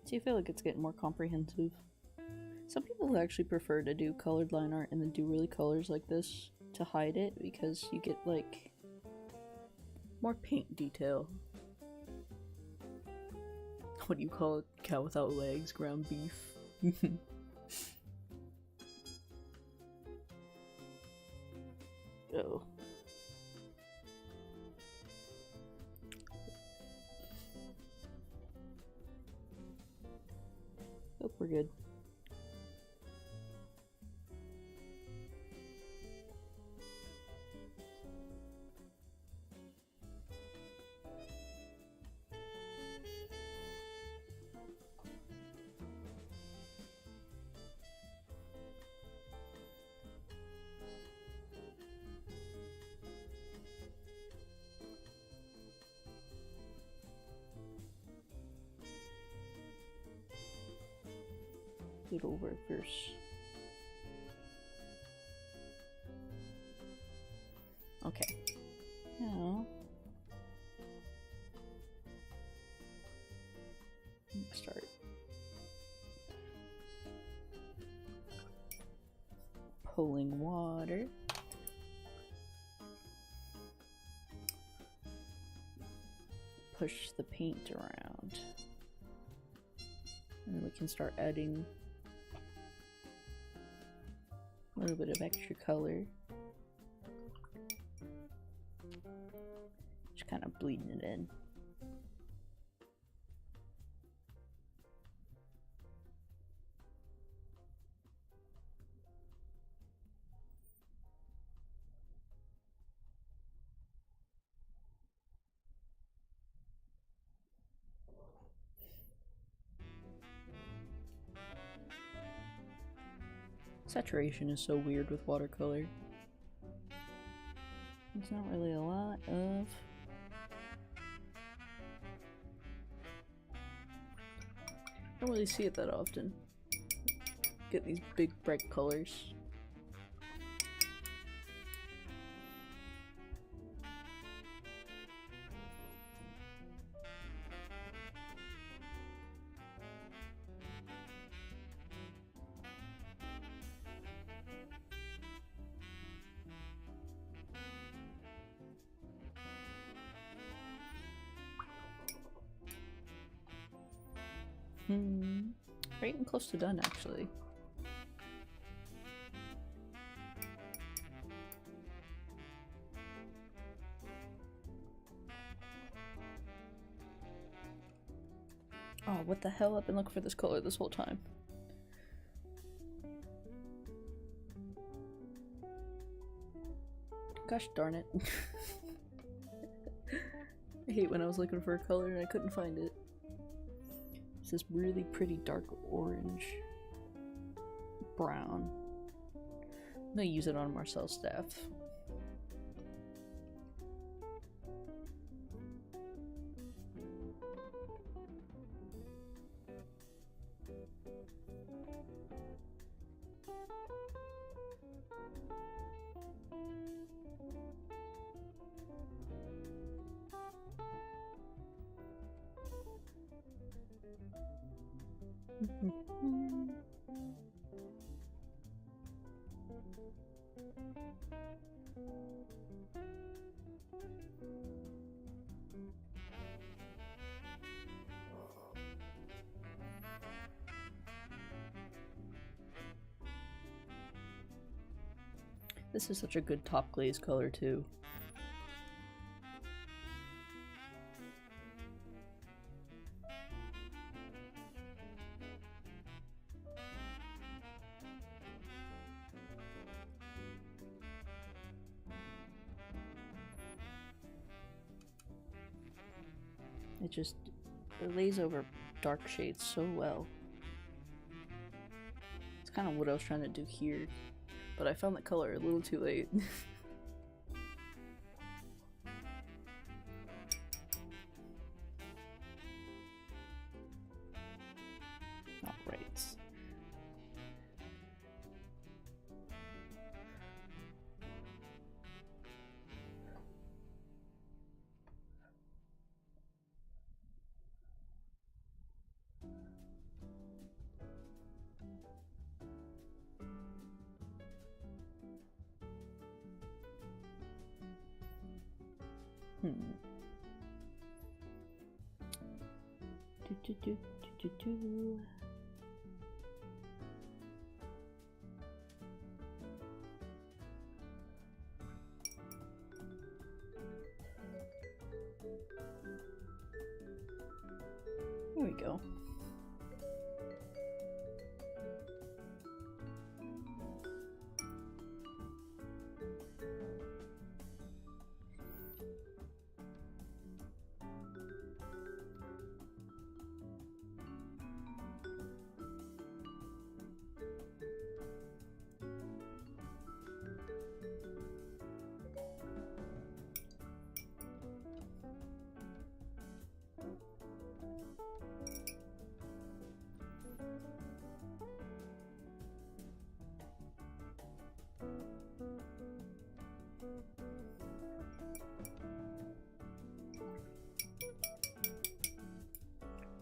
See, I feel like it's getting more comprehensive. Some people actually prefer to do colored line art and then do really colors like this to hide it because you get like more paint detail. What do you call it? Cow without legs, ground beef. Oh. Oh, we're good. Little workers. Okay. Now let's start pulling water. Push the paint around. And then we can start adding a little bit of extra color. Just kind of bleeding it in. Saturation is so weird with watercolor. There's not really a lot of I don't really see it that often. Get these big bright colors. We're getting close to done, actually. Oh, what the hell? I've been looking for this color this whole time. Gosh darn it. I hate when I was looking for a color and I couldn't find it. It's this really pretty dark orange brown. gonna use it on Marcelle's staff. This is such a good top glaze color too. It lays over dark shades so well. It's kind of what I was trying to do here, but I found the color a little too late. Alright. Do. Here we go.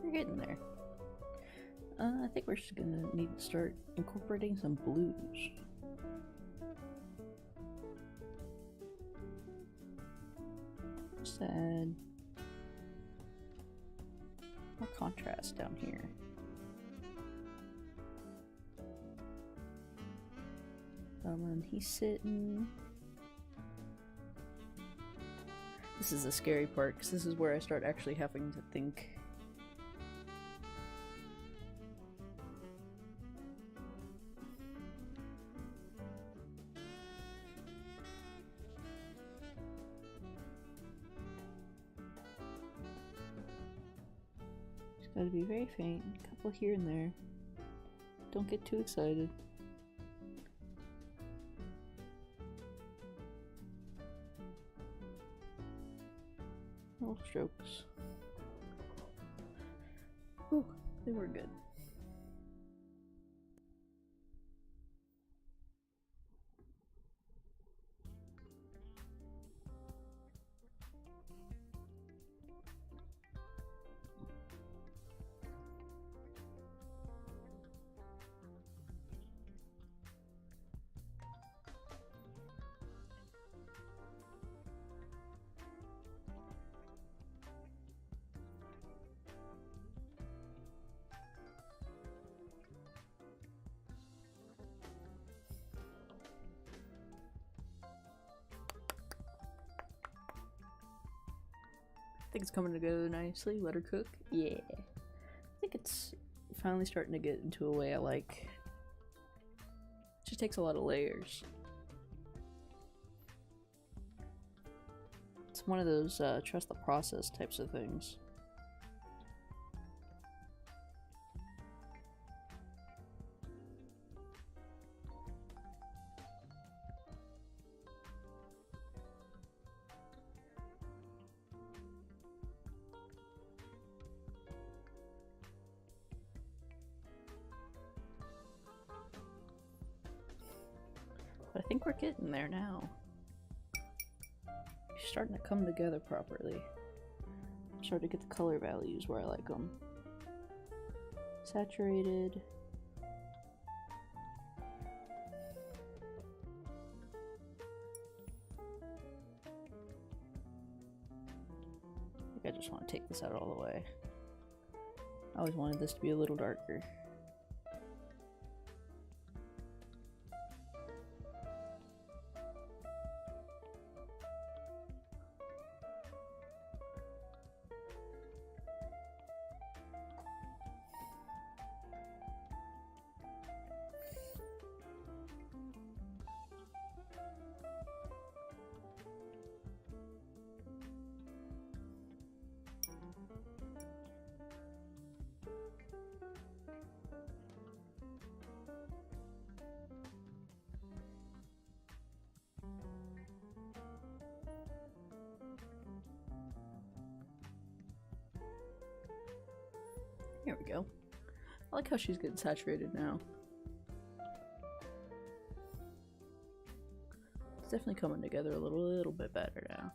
We're getting there. I think we're just gonna need to start incorporating some blues. Just add more contrast down here. And he's sitting. This is the scary part, because this is where I start actually having to think. It's gotta be very faint, a couple here and there. Don't get too excited. Little strokes. Ooh, they were good. I think it's coming together nicely. Let her cook. Yeah. I think it's finally starting to get into a way I like. It just takes a lot of layers. It's one of those trust the process types of things. think we're getting there now. It's starting to come together properly. I'm starting to get the color values where I like them. Saturated. I think I just want to take this out all the way. I always wanted this to be a little darker. Here we go. I like how she's getting saturated now. It's definitely coming together a little bit better now.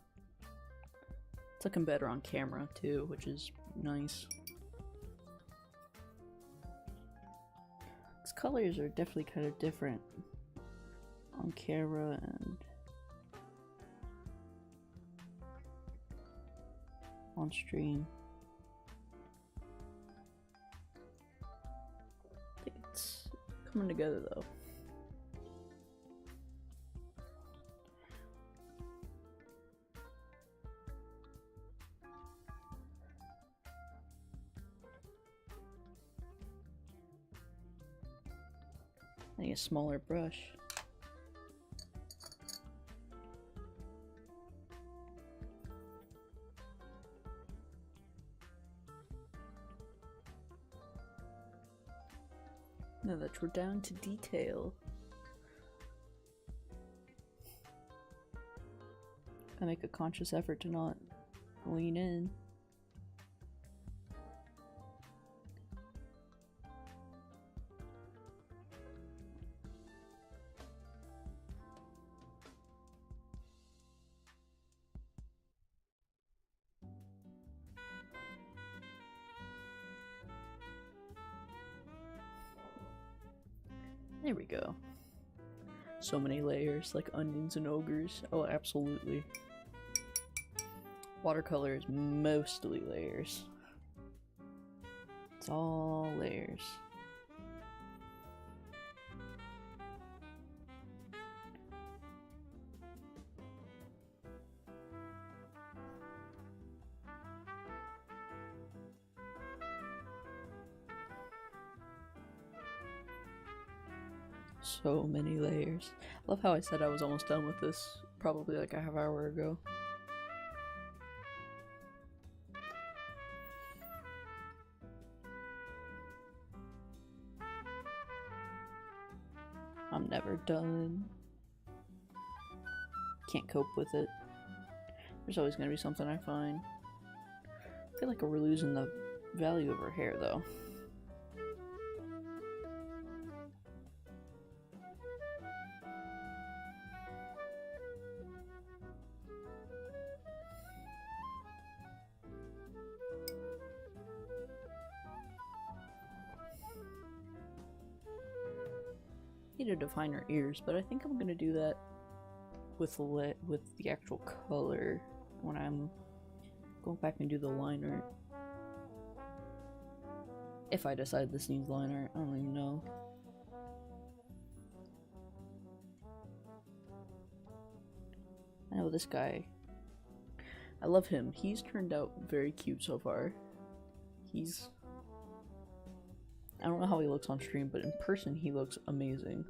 It's looking better on camera too, which is nice. These colors are definitely kind of different on camera and on stream. I think it's coming together though. I need a smaller brush. Now that we're down to detail. I make a conscious effort to not lean in. There we go. So many layers, like onions and ogres. Oh, absolutely. Watercolor is mostly layers. It's all layers. So many layers. I love how I said I was almost done with this probably like a half hour ago. I'm never done. Can't cope with it. There's always gonna be something I find. I feel like we're losing the value of her hair though. Need to define her ears, but I think I'm gonna do that with the actual color when I'm going back and do the line art. If I decide this needs line art, I don't even know. I know this guy. I love him. He's turned out very cute so far. I don't know how he looks on stream, but in person he looks amazing.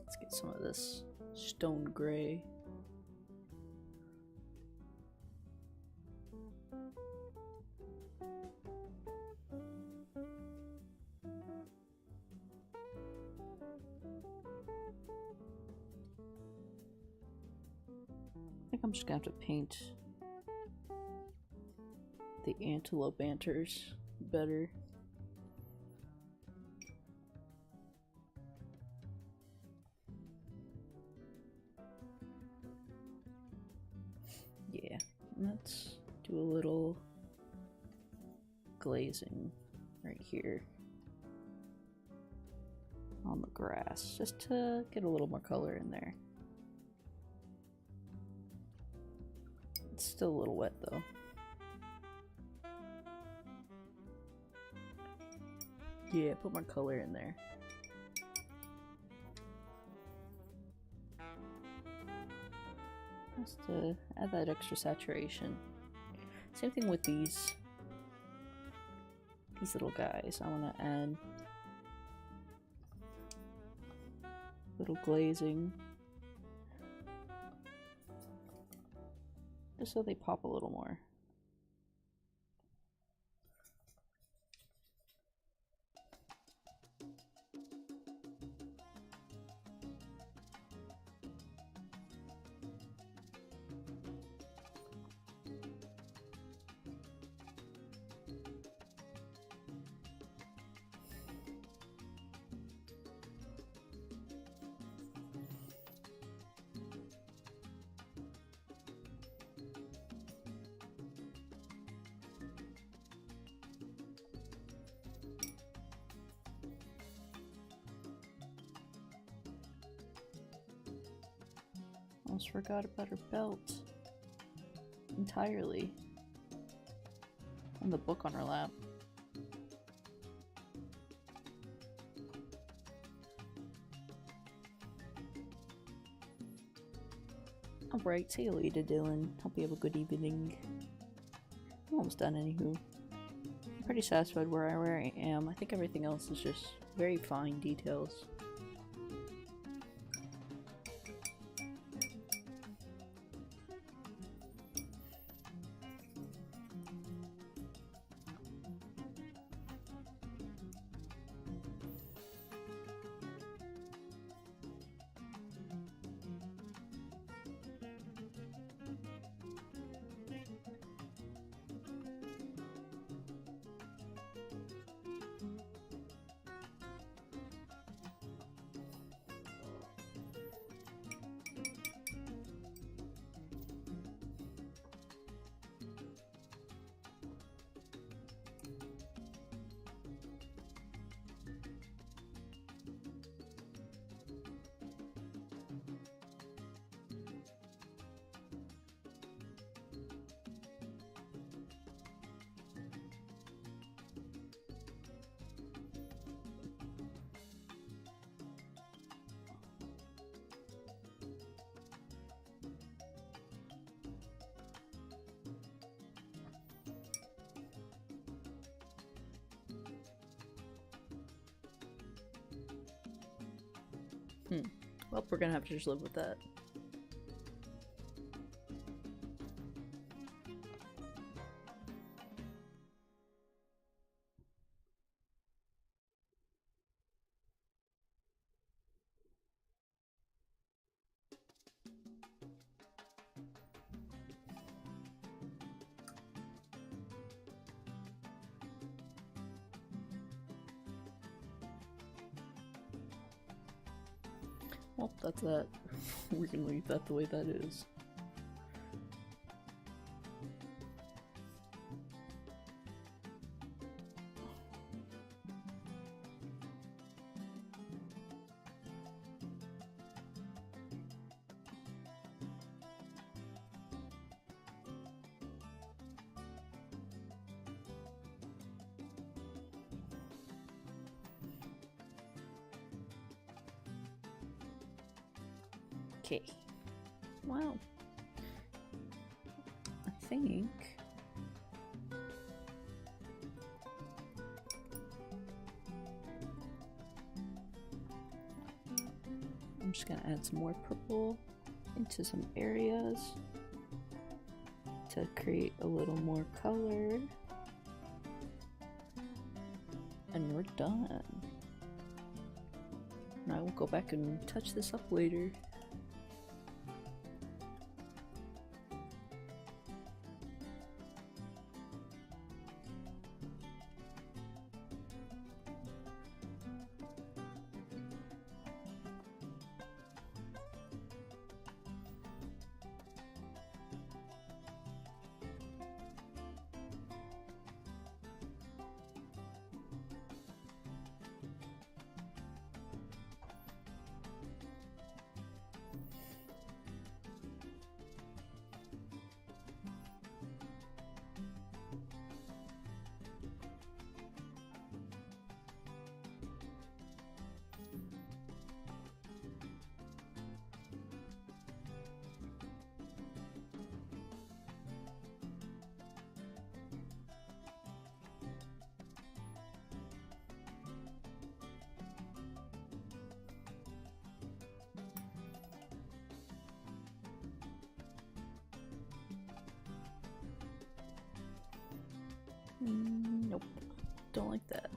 Let's get some of this stone gray. think I'm just gonna have to paint the antelope antlers better. Yeah, let's do a little glazing right here on the grass, just to get a little more color in there. It's still a little wet though. Yeah, put more color in there. Just to add that extra saturation. Same thing with these little guys. I want to add little glazing just so they pop a little more. Almost forgot about her belt entirely. And the book on her lap. Alright, say hello to Dylan. Hope you have a good evening. I'm almost done anywho. I'm pretty satisfied where I am. I think everything else is just very fine details. Well, we're gonna have to just live with that. Well, that's that. We're gonna leave that the way that is. Okay. Well, I think I'm just gonna add some more purple into some areas to create a little more color, and we're done. And I will go back and touch this up later. Nope. Don't like that.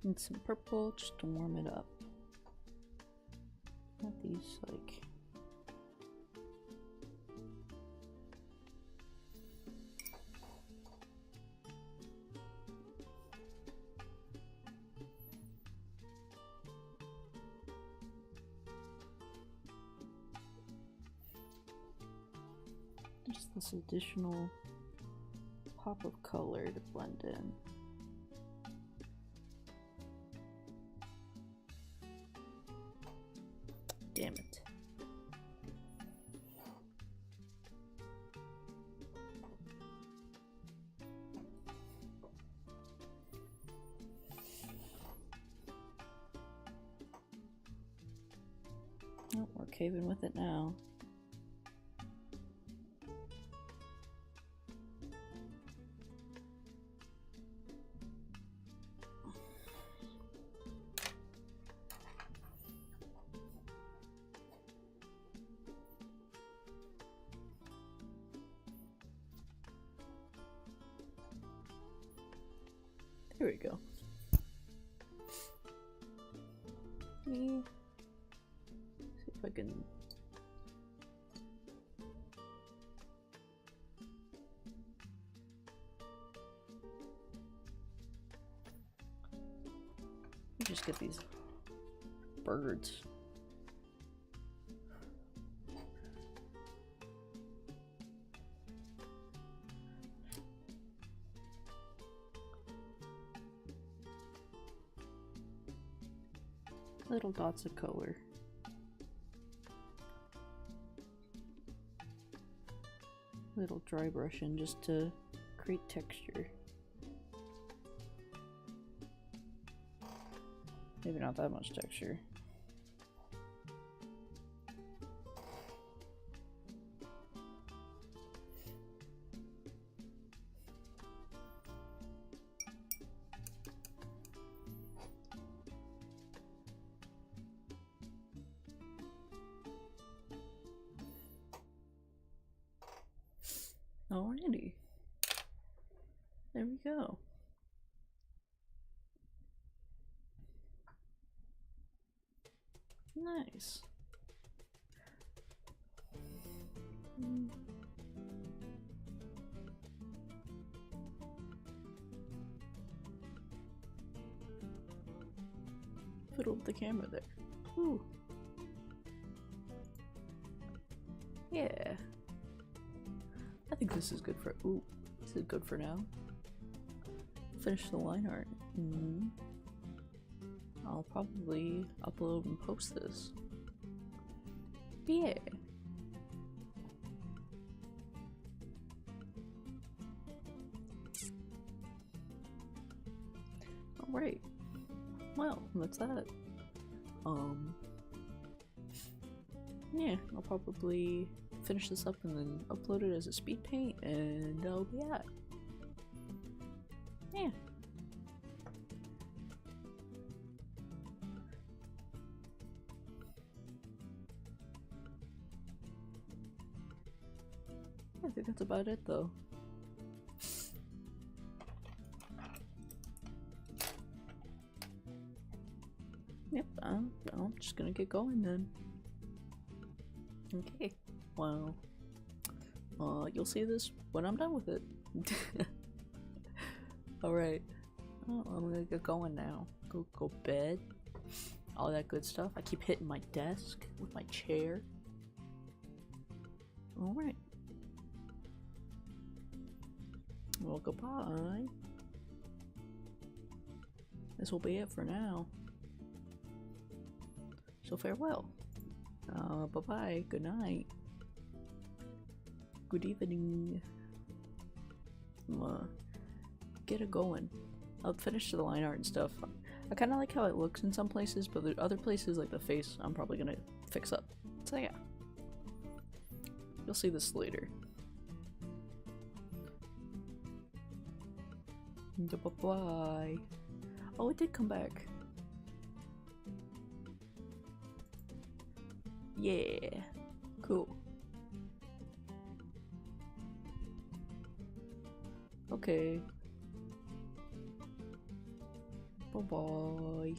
And some purple just to warm it up. Not these, like... Just this additional pop of color to blend in. Damn it. Oh, we're caving with it now. Here we go. See if I can. Just get these birds. Little dots of color. Little dry brushing just to create texture. Maybe not that much texture. Alrighty. There we go. Nice. Fiddle with the camera there. Ooh. Yeah. I think this is good for. Ooh, this is good for now. Finish the line art. I'll probably upload and post this. Yeah. Alright. Well, that's that. Yeah, I'll probably finish this up and then upload it as a speed paint, and that'll be it. Yeah. I think that's about it though. Yep, I'm just gonna get going then. Okay, well, you'll see this when I'm done with it. Alright, I'm gonna get going now. Go bed, all that good stuff. I keep hitting my desk with my chair. Alright. Well, goodbye. This will be it for now. So farewell. Bye-bye. Good night. Good evening. Get it going. I'll finish the line art and stuff. I kind of like how it looks in some places, but the other places, like the face, I'm probably gonna fix up. So yeah. You'll see this later. Bye-bye. Oh, it did come back. Yeah. Cool. Okay. Bye-bye.